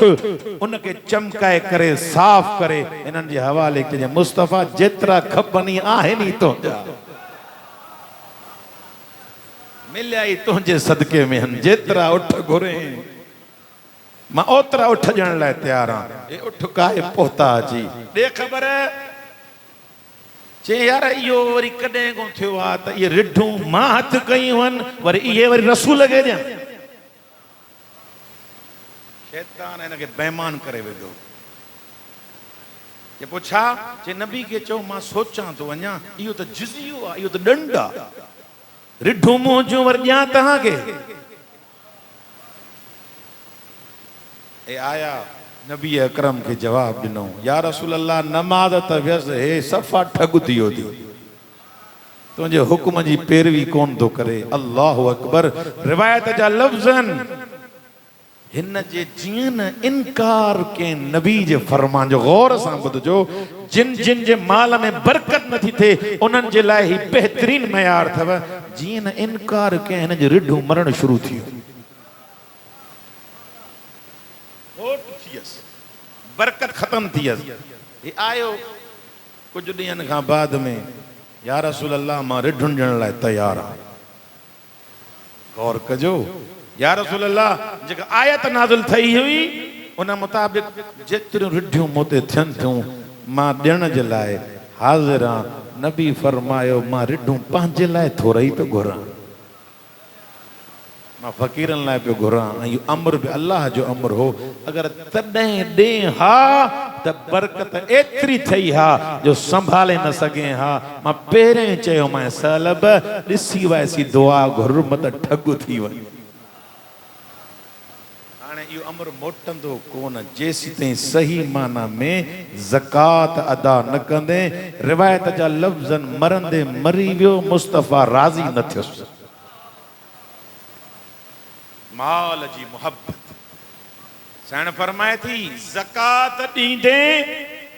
उनखे चमकाए करे साफ़ करे इन्हनि जे हवाले कजे मुस्तफ़ा जेतिरा खपनि आहिनि ई तुंहिंजा मिलिया ई तुंहिंजे सदके में आहिनि जेतिरा उठ घुरे मां ओतिरा उठ ॾियण लाइ तयारु आहियां हे उठ काहे पहुता अची ॾे ख़बर चे यार इहो वरी कॾहिं को थियो आहे त इहे रिढूं मां हथ कयूं आहिनि वरी इहे वरी रसूल खे ॾियां शैतान हिनखे बेईमान करे वेंदो जे पोइ छा जे नबी खे चओ मां सोचां थो अञा इहो त जिज़ियो आहे इहो त ॾंड आहे रिढूं मूं जूं वरी ॾियां तव्हांखे ए आया नबी अकरम के जवाब ॾिनो या रसूल अल्लाह नमाज़ त वियसि हे सफ़ा ठग थी वियो थी तुंहिंजे हुक्म जी पैरवी कोन थो करे अल्लाहु अकबर रिवायत जा लफ़्ज़न हिन जे जीअं न इनकार के नबी जे फरमान जो गौर सां ॿुधजो जिन जिन जे माल में बरकत नथी थिए उन्हनि जे लाइ ही बहितरीन मयार अथव जीअं न इनकार के हिन जे रिढूं मरण शुरू थी बरकत खत्म थी ये आयो कुछ ॾींहंनि खां बाद में या रसूल अल्लाह मां रिढुनि ॾियण लाइ तयारु आहियां गौर कजो या रसूल अल्लाह जेका आयत नाज़िल थई हुई उन मुताबिक़ जेतिरियूं रिढियूं मूं ते थियनि थियूं मां ॾियण जे लाइ हाज़िर आहियां नबी फरमायो मां रिढूं पंहिंजे लाइ थोरा ई पियो घुरां मां फ़क़ीरनि लाइ पियो घुरां ऐं इहो अमर बि अल्लाह जो अमर हो अगरि तॾहिं ॾे हा त बरकत एतिरी थई हा जो संभाले न सघे हा मां पहिरें चयो मां सलब ॾिसी वयसि दुआ घुर मत ठग थी वई हाणे इहो अमर मोटंदो कोन जेसि ताईं सही माना में ज़कात अदा न कंदे रिवायत जा लफ़्ज़न मरंदे मरी वियो मुस्तफ़ा राज़ी न थियुसि माल जी मोहब्बत साण फरमाए थी ज़कात ॾींदे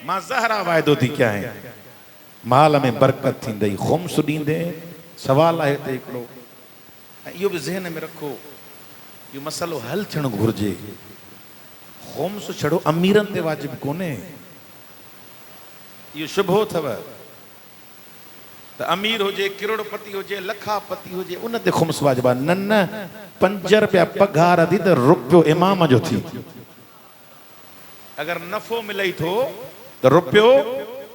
मां ज़हरा वाइदो थी कयां माल में बरकत थींदई खुम्स ॾींदे सवाल आहे हिते हिकिड़ो इहो बि ज़हन में रखो ये मसलो हल थियणु घुर्जे। होम्स छड़ो अमीरन ते वाजिब कोने, ये शुभो थव त अमीर होजे, करोड़पति होजे, लखापति होजे, उन ते खुम्स वाजिबा। न न 5 रुपया पगार थी त रुपयो इमाम जो थी। अगर नफ़ो मिले थो त रुपयो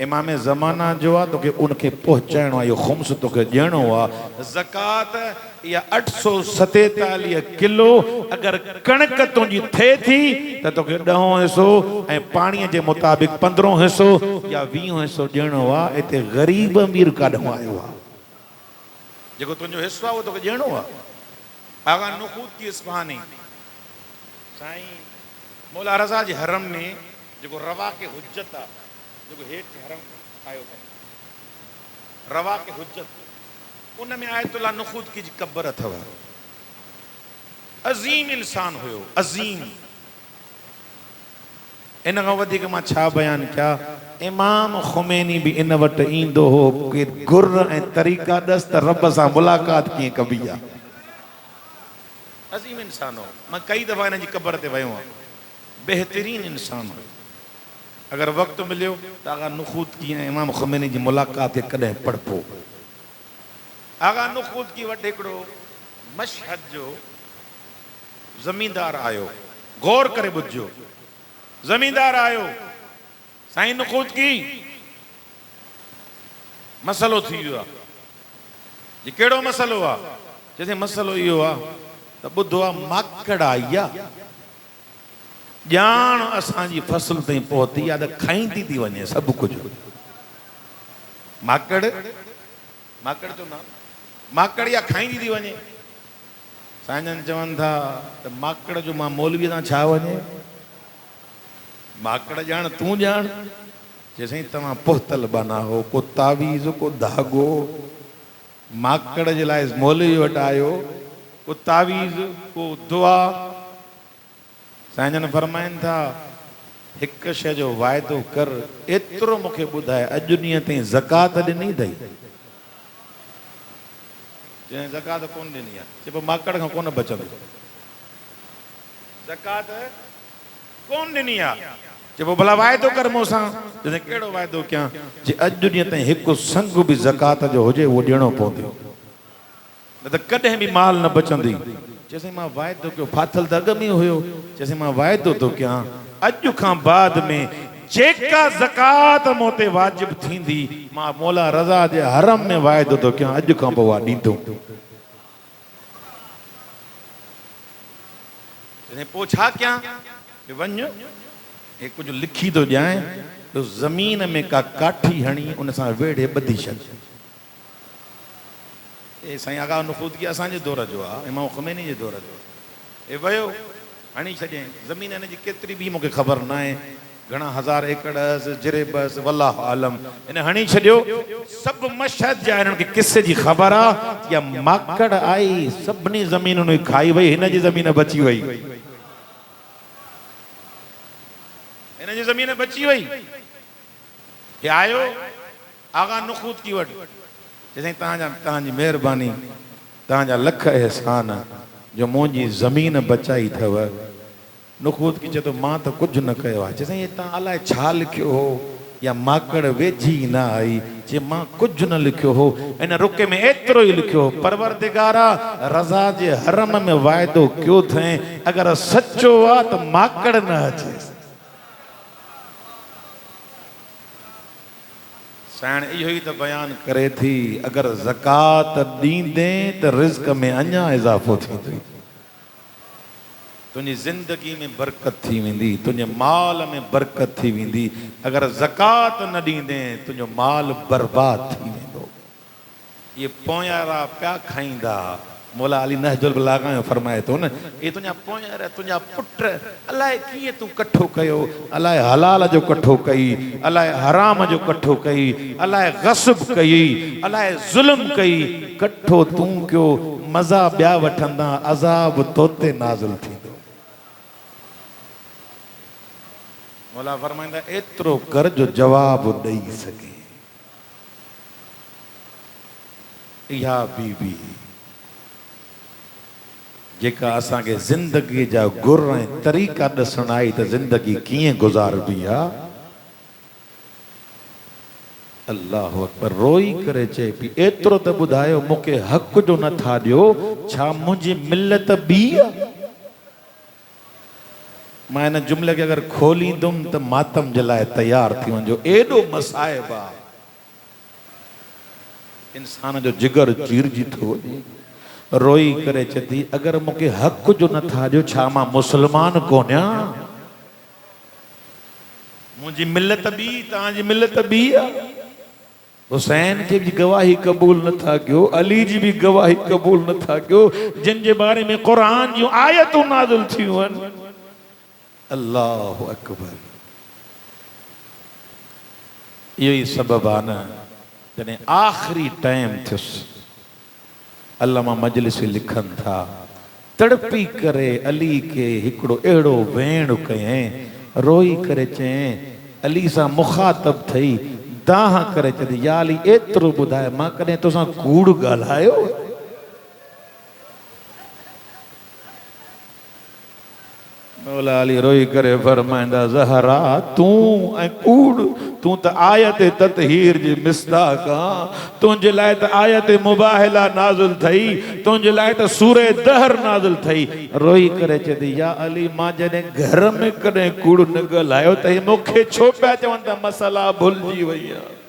इमाम ज़माना जो आ, तोखे उनके पहुंचाइणो आहे। इहो खुम्स तोखे ॾियणो आहे। ज़कात या 847 किलो अगर कणक तुंहिंजी थिए थी त तोखे 10 हिसो ऐं पाणीअ जे मुताबिक़ 15 हिसो या 20 हिसो ॾियणो आहे। हिते ग़रीब अमीर काॾों आयो आहे? जेको तुंहिंजो हिसो आहे उहो तोखे ॾियणो आहे। आगा नुक़ूद की इस्फहानी साईं मौला रज़ा जे हरम में जेको रवा के हुज्जत आहे, जेको हेठि हरम आयो अथव रवा के हुज्जत, उन में आयतुल्ला नुक़ूद की जी कब्र अथव। अज़ीम इंसान हुयो, अज़ीम। इन खां वधीक मां छा बयान कया। इमाम ख़ुमैनी भी इन वटि ईंदो हो कि गुर ऐं तरीक़ा ॾस त रब सां मुलाक़ात कीअं कबी आहे। अज़ीम इंसान हो। मां कई दफ़ा इन जी कब्र ते वियो आहियां। बेहतरीन इंसान हो। अगर वक्त मिलियो त आगा नुक़ूद की ऐं इमाम ख़ुमैनी जी मुलाक़ात खे कॾहिं पढ़पो। आगा नुक़ूद की वटि हिकिड़ो मशहद जो ज़मींदार आयो। गौर करे ॿुधजो। ज़मींदार आयो, साईं नुक़ूद की मसलो थी वियो आहे। ये कहिड़ो मसलो आहे? चइसि मसलो इहो आहे त ॿुधो आहे माकड़ आई आहे, ॼाण असांजी फसल ताईं पहुती आहे त खाईंदी थी वञे सभु कुझु। माकड़, माकड़ जो नाम माकड़ या खाईंदी थी वञे। साईं जन चवनि था त माकड़ जो मां मौलवी सां छा वञे? माकड़ ॼाण तूं ॼाण। चइसि तव्हां पुख्तल बना हो, को तावीज़ को धागो माकड़ जे लाइ मौलवी वटि आयो, को तावीज़ को दुआ। साईं जन फरमाइनि था हिकु शइ जो वाइदो कर, एतिरो मूंखे ॿुधाए अॼु ॾींहं ताईं ज़कात ॾिनी अथई? चई ज़कात कोन ॾिनी आहे। चए पोइ माकड़ खां कोन बचंदो। ज़कात कोन ॾिनी आहे। चए पोइ भला वाइदो कर मूंसां। चए कहिड़ो वाइदो कयां? जे अॼु ॾींहं ताईं हिकु संग बि ज़कात जो हुजे उहो ॾियणो पवंदो, न त कॾहिं बि माल न बचंदी। चइसि मां वाइदो कयो, फाथल त अॻ में हुयो। चइसि मां वाइदो थो कयां अॼु खां बाद में जेका ज़कात मूं ते वाजिब थींदी मां मौला रज़ा जे हरम में वाइदो थो कयां अॼु खां पोइ उहा ॾींदो। पोइ छा कयां? वञ हे कुझु लिखी थो ॾियां, तो ज़मीन में का काठी हणी उन सां वेड़े ॿधी छॾ। ए साईं आगा नुक़ूद की असांजे दौर जो आहे, इमाम ख़ुमैनी जे दौर जो। हे वियो हणी छॾियईं। ज़मीन हिन जी केतिरी बि मूंखे ख़बर न आहे, घणा हज़ार एकड़ जिरेबस वल्लाह आलम। इन हणी छॾियो। सभु मशहद जा हिननि खे किसे जी ख़बर आहे। या माकड़ आई सभिनी ज़मीनुनि खाई वई, हिन जी ज़मीन बची वई। हिन जी ज़मीन बची वई। हे आयो आगा नुक़ूद की वटि। चइसि तव्हांजी महिरबानी, तव्हांजा लख एहसान जो मुंहिंजी ज़मीन बचाई अथव। नुक़ूद की चए थो मां त कुझु न कयो आहे। चइसि तव्हां अलाए छा लिखियो हो या माकड़ वेझी न आई? चए मां कुझु न लिखियो हो। इन रुके में एतिरो ई लिखियो हो, परवरदिगारा रज़ा जे हरम में वाइदो कयो अथई अगरि सचो आहे त माकड़ न अचे। साईं इहो ई त बयानु करे थी, अगरि ज़कात ॾींदे त रिज़्क़ में अञा इज़ाफ़ो थींदो, तुंहिंजी ज़िंदगी में बरकत थी वेंदी, तुंहिंजे माल में बरकत थी वेंदी। अगरि ज़कात न ॾींदे तुंहिंजो माल बर्बाद थी वेंदो। इहे पोयारा पिया खाईंदा। मौला अली नहजुल बलागा में फरमाए थो न, ये तुंहिंजा पोयार तुंहिंजा पुट अलाए कीअं तूं कठो कयो, अलाए हलाल जो कठो कई, अलाए हराम जो कठो कई, अलाए गस्ब कई, अलाए ज़ुल्म कई, कठो तूं कयो, मज़ा ॿिया वठंदा, अज़ाब तोते नाज़िल थींदो। मौला फरमाईंदा एतिरो कर जो जवाब ॾेई सघे। इहा बीबी जेका असांखे ज़िंदगी जा गुर ऐं तरीक़ा ॾसण आई त ज़िंदगी कीअं गुज़ारबी आहे। अल्लाह अकबर। रोई करे चए पई एतिरो त ॿुधायो मूंखे हक़ जो नथा ॾियो, छा मुंहिंजी मिलत ॿी आहे? मां हिन जुमिले खे अगरि खोलींदुमि त मातम जे लाइ तयारु थी वञिजो। एॾो मसाइब आहे, इंसान जो जिगर चीरजी थो वञे। रोई करे चए थी अगरि मूंखे हक़ जो नथा ॾियो, छा मां मुस्लमान कोन्या? मुंहिंजी मिलत ॿी, तव्हांजी मिलत ॿी आहे। हुसैन खे बि गवाही क़बूल नथा कयो, अली जी बि गवाही क़बूल नथा कयो, जिन जे बारे में क़ुरान जूं आयतूं नाज़िल थियूं आहिनि। अल्लाहु अकबर। इहो ई सबब आहे न, जॾहिं आख़िरी टाइम थियुसि, अल्लामा मजलिसी लिखनि था, तड़पी करे अली खे हिकिड़ो अहिड़ो वेण कयईं, रोई करे चयईं, अली सां मुखातब थई, दाह करे चई, या अली एतिरो ॿुधाए मां कॾहिं तोसां कूड़ ॻाल्हायो? मौला अली रोई करे फरमाईंदा, ज़हरा तूं ऐं कूड़, तूं त आयत ततहीर जी मिसदाक आं। तुंहिंजे लाइ त आयत मुबाहिला नाज़िल थई, तुंहिंजे लाइ त सूरे दहर नाज़िल थई। रोई करे चई, या अली मां जॾहिं घर में कॾहिं कूड़ न ॻाल्हायो त मूंखे छो पिया चवनि त मसला भुलिजी वई आहे।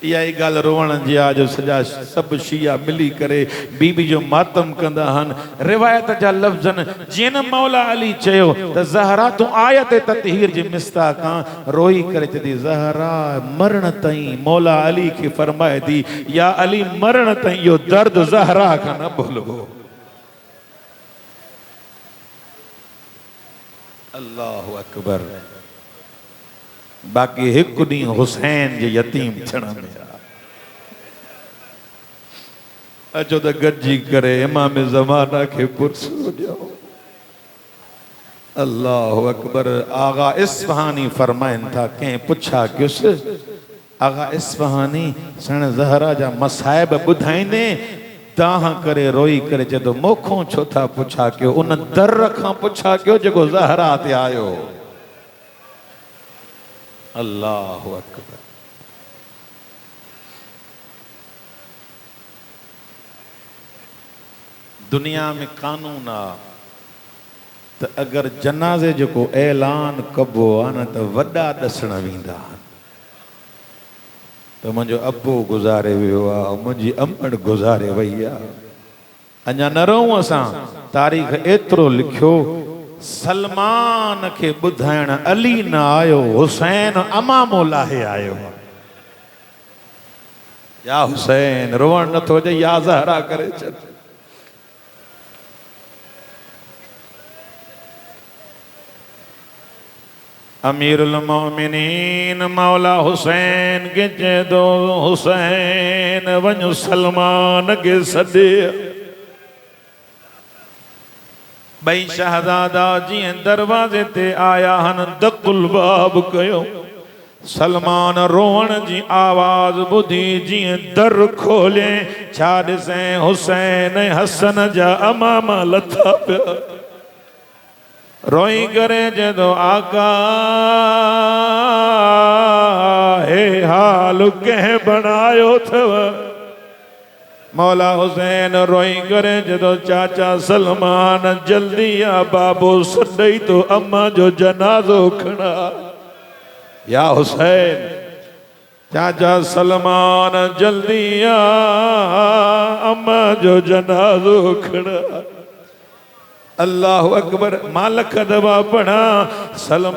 इहा ई ॻाल्हि रोअण जी आहे जो सॼा सभु शिया मिली करे बीबी जो मातम कंदा आहिनि। रिवायत जा लफ़्ज़ आहिनि, जीअं न मौला अली चयो त ज़हरा तूं आयत ततहीर जी मिसदाक आं। रोई करे चई, ज़हरा मरण ताईं मौला अली खे फरमाए थी, या अली मरण ताईं इहो दर्द ज़हरा खां न भुलिबो। अल्लाहु अकबर। बाक़ी हिकु ॾींहुं हुसैन जे यतीम थियण में अचो त गॾिजी करे इमाम ज़माना खे पुरसो ॾियो। अल्लाहु अकबर। आगा इस्फहानी फरमाइनि था, कंहिं पुछा कयुसि, आगा इस्फहानी सण ज़हरा जा मसाइब ॿुधाईंदे? दाह करे रोई करे चए थो, मोखों छो था पुछा कयो, उन दर खां पुछा कयो जेको ज़हरा ते आयो। अल्लाहु अकबर। दुनिया में कानून आहे त अगरि जनाज़े जेको ऐलान कबो आहे न त वॾा ॾसण वेंदा आहिनि, त मुंहिंजो अबो गुज़ारे वियो आहे, मुंहिंजी अमड़ गुज़ारे वई आहे। अञा न रहूं असां, तारीख़ एतिरो लिखियो, सलमान खे ॿुधाइण अली न आयो, हुसैन अमामो लाहे आयो। या हुसैन, रोअण नथो अचे, या ज़हरा करे छॾ। अमीरुल मोमिनीन मौला हुसैन के चए दो, हुसैन वञो सलमान के सॾे। ॿई शहज़ादा जीअं दरवाज़े ते आया हन, दकुल बाब कयो। सलमान रोअण जी आवाज़ ॿुधी जीअं दर खोले, छा ॾिसें हुसैन ऐं हसन जा अमामा लथा पिया। रोई करे जदो आका हे हाल कंहिं बणायो अथव। मौला हुसैन रोई करे जदो चाचा सलमान जल्दी आ बाबो सॾई तो अम्मा जो जनाज़ो खणा। या हुसैन, चाचा सलमान जल्दी आ अम्मा जो जनाज़ो खणा। अल्लाह अकबर। मालक दवा पढ़ा, सलमान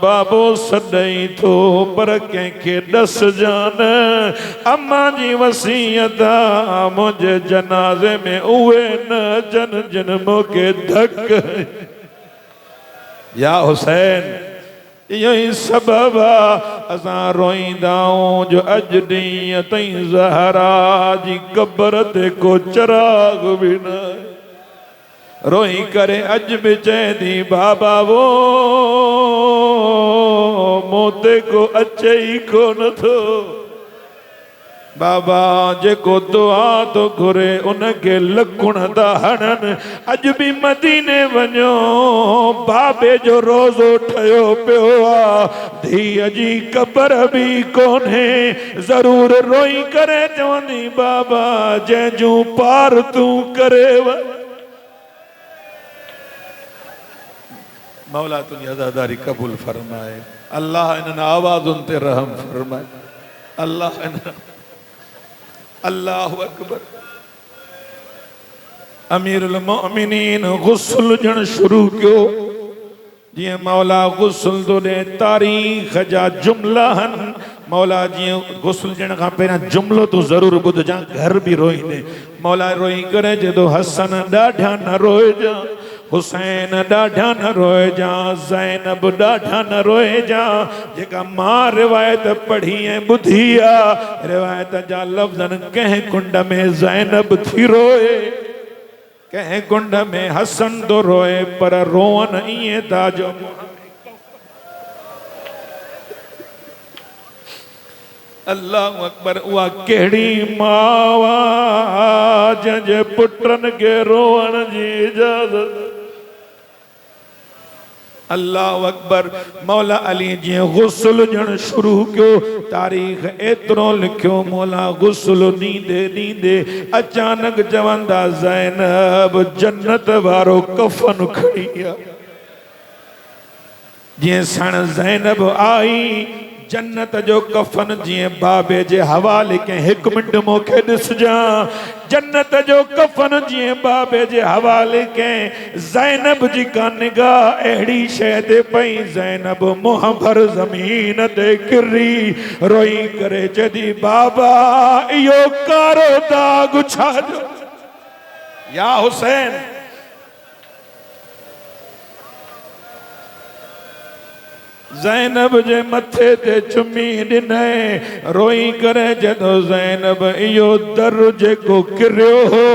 बाबो सॾई थो पर कंहिंखे ॾस जान, अम्मा जी वसीयत मुंहिंजे जनाज़े में उहे न जन जिन मूंखे धक। या हुसैन, इहो ई सबब असां रोईंदाऊं जो अॼु ॾींहं ताईं ज़हरा जी क़ब्र ते को चिराग बि न। रोई करे अज भी चए थी बाबा वो मोते को अचे ही कोन थो। बाबा जेको दुआ तो घुरे उनके लकुण दा हणन। अज भी मदीने वञो बाबे जो रोज़ो ठयो पियो आ, धीअ जी क़बर भी कोन्हे, ज़रूर रोई करे चवंदी बाबा जंहिंजूं पार तूं करे व। मौला तुझी अज़ादारी कबूल फरमाए। अल्लाह इन आवाज़ुनि ते रहम फरमाए। अल्लाह इन अल्लाहु अकबर। अमीरुल मोमिनीन गुस्ल जण शुरू कयो। जिए मौला गुस्ल तो दे तारीख़ जा जुमला हन। मौला जिए गुस्ल जण का पहिरियां जुमलो तू जरूर ॿुधजां, घर भी रोईंदे। मौला रोई करे जदो हसन ॾाढा न रोइजां, हुसैन ॾाढा न रोइजां, ज़ैनब ॾाढा न रोइजां। जेका मां रिवायत पढ़ी ऐं ॿुधी आ, रिवायत जा लफ़्ज़न कंहिं कुंड में ज़ैनब थी रोए, कंहिं कुंड में हसन तो रोए, पर रोअन ईअं था जो अल्लाहु अकबर। उहा कहिड़ी मावा जंहिंजे पुटनि खे रोअण जी इजाज़त। अल्लाहु अकबर। मौला अली जीअं गुस्ल ॾियणु शुरू कयो, तारीख़ एतिरो लिखियो, मौला गुस्ल ॾींदे ॾींदे अचानक चवंदा ज़ैनब जन्नत वारो कफ़न खणी आ। जीअं सण ज़ैनब आई, जन्नत जो कफ़न जिए बाबे जे हवाले के, एक मिनट मोखे ॾिसजां। जन्नत जो कफ़न जिए बाबे जे हवाले के, ज़ैनब जी का निगाह अहिड़ी शइ ते पई, ज़ैनब मुंहुं भर ज़मीन ते किरी, रोई करे चदी बाबा इहो कारो दाग छाजो या हुसैन। ज़ैनब जे मथे ते चुमी ॾिनई, रोई करे जदो ज़ैनब इहो दर जेको किरियो हो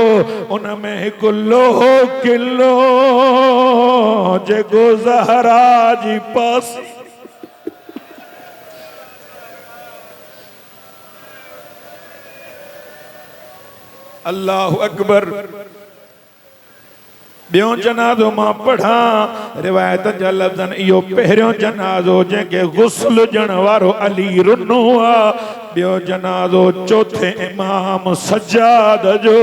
उन में हिकु लोहो किलो जेको ज़हरा जी पास। अल्लाहु अकबर। ॿियों जनाज़ो मां पढ़ा, रिवायत जा लफ़्ज़न इहो पहिरियों जनाज़ो जंहिंखे गुस्ल ॾियण वारो अली रुनो आ। ॿियो जनाज़ो चौथे इमाम सज्जाद जो।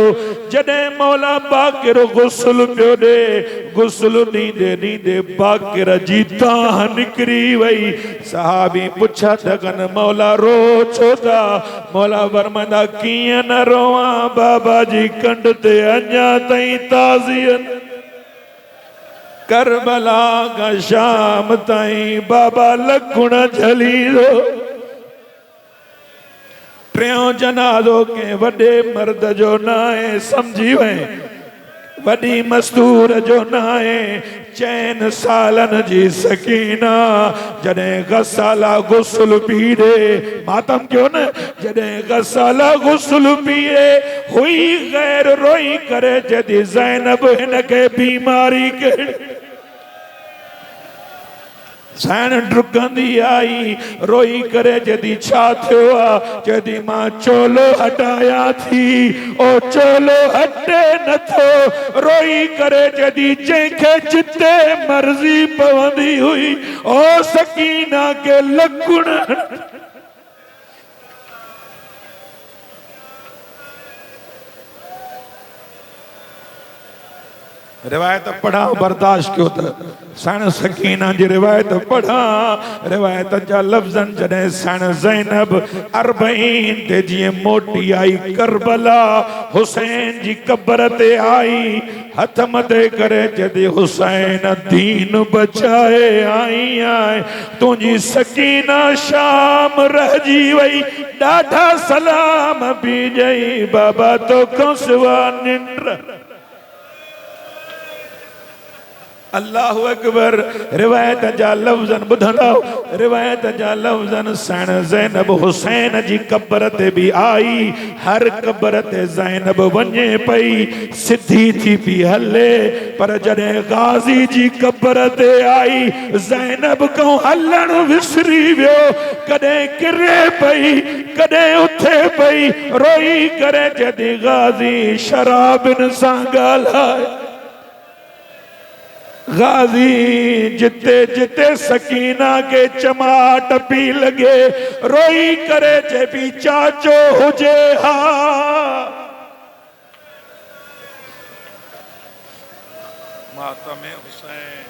जॾहिं मौला बाक़िर गुस्ल पियो ॾे, गुस्ल ॾींदे ॾींदे बाक़िर जी ताह निकिरी वई। सहाबी पुछा त कनि मौला रो छो था? मौला फरमाईंदा कीअं न रोवां, बाबा जी कंड ते अञा ताईं ताज़ियन। करबला का शाम ताईं बाबा लकुण झलींदो। टियों जनाज़ो के वॾे मर्द जो न आहे, सम्झी वए, वॾी मस्तूर जो न आहे। 4 सालन जी सकीना जॾहिं गसाला गुस्ल पी ॾे, मातम क्यों न, जॾहिं गसाला गुस्ल पिए हुई गैर रोई करे जदी ज़ैनब हिन के बीमारी के सैन डुकंदी आई, रोई करे जदी छा थियो आ, जदी मां चोलो हटाया थी, ओ चोलो हटे नथो। रोई करे जदी जंहिंखे जिते मर्जी पवंदी हुई, ओ सकीना के लकुण। रिवायत पढ़ा बर्दाश्त क्यों त सण सकीना जी रिवायत पढ़ा। रिवायत जा लफ़्ज़न जॾहिं सण ज़ैनब 40 ते जीअं मोटी आई करबला, हुसैन जी क़बर ते आई, हथ मथे करे जॾहिं हुसैन दीन बचाए आई आए, तुंहिंजी सकीना शाम रहिजी वई, ॾाढा सलाम बि ॾेई, बाबा तोखां सिवा निंड। अल्लाहु अकबर। रिवायत जा लफ्ज़न ॿुधंदो, रिवायत जा लफ्ज़न सैन ज़ैनब हुसैन जी कब्र ते भी आई। हर कब्र ते ज़ैनब वञे पई, सिधी थी पई हले, पर जॾहिं गाज़ी जी कब्र ते आई ज़ैनब को हलण विसरी वियो। कॾहिं किरे पई, कॾहिं उथे पई, रोई करे जॾहिं गाज़ी शराबिन सां ॻाल्हाए। गाजी जिते जिते सकीना के चमाट पी लगे, रोई करे जे भी चाचो हुजे हा। मातम हुसैन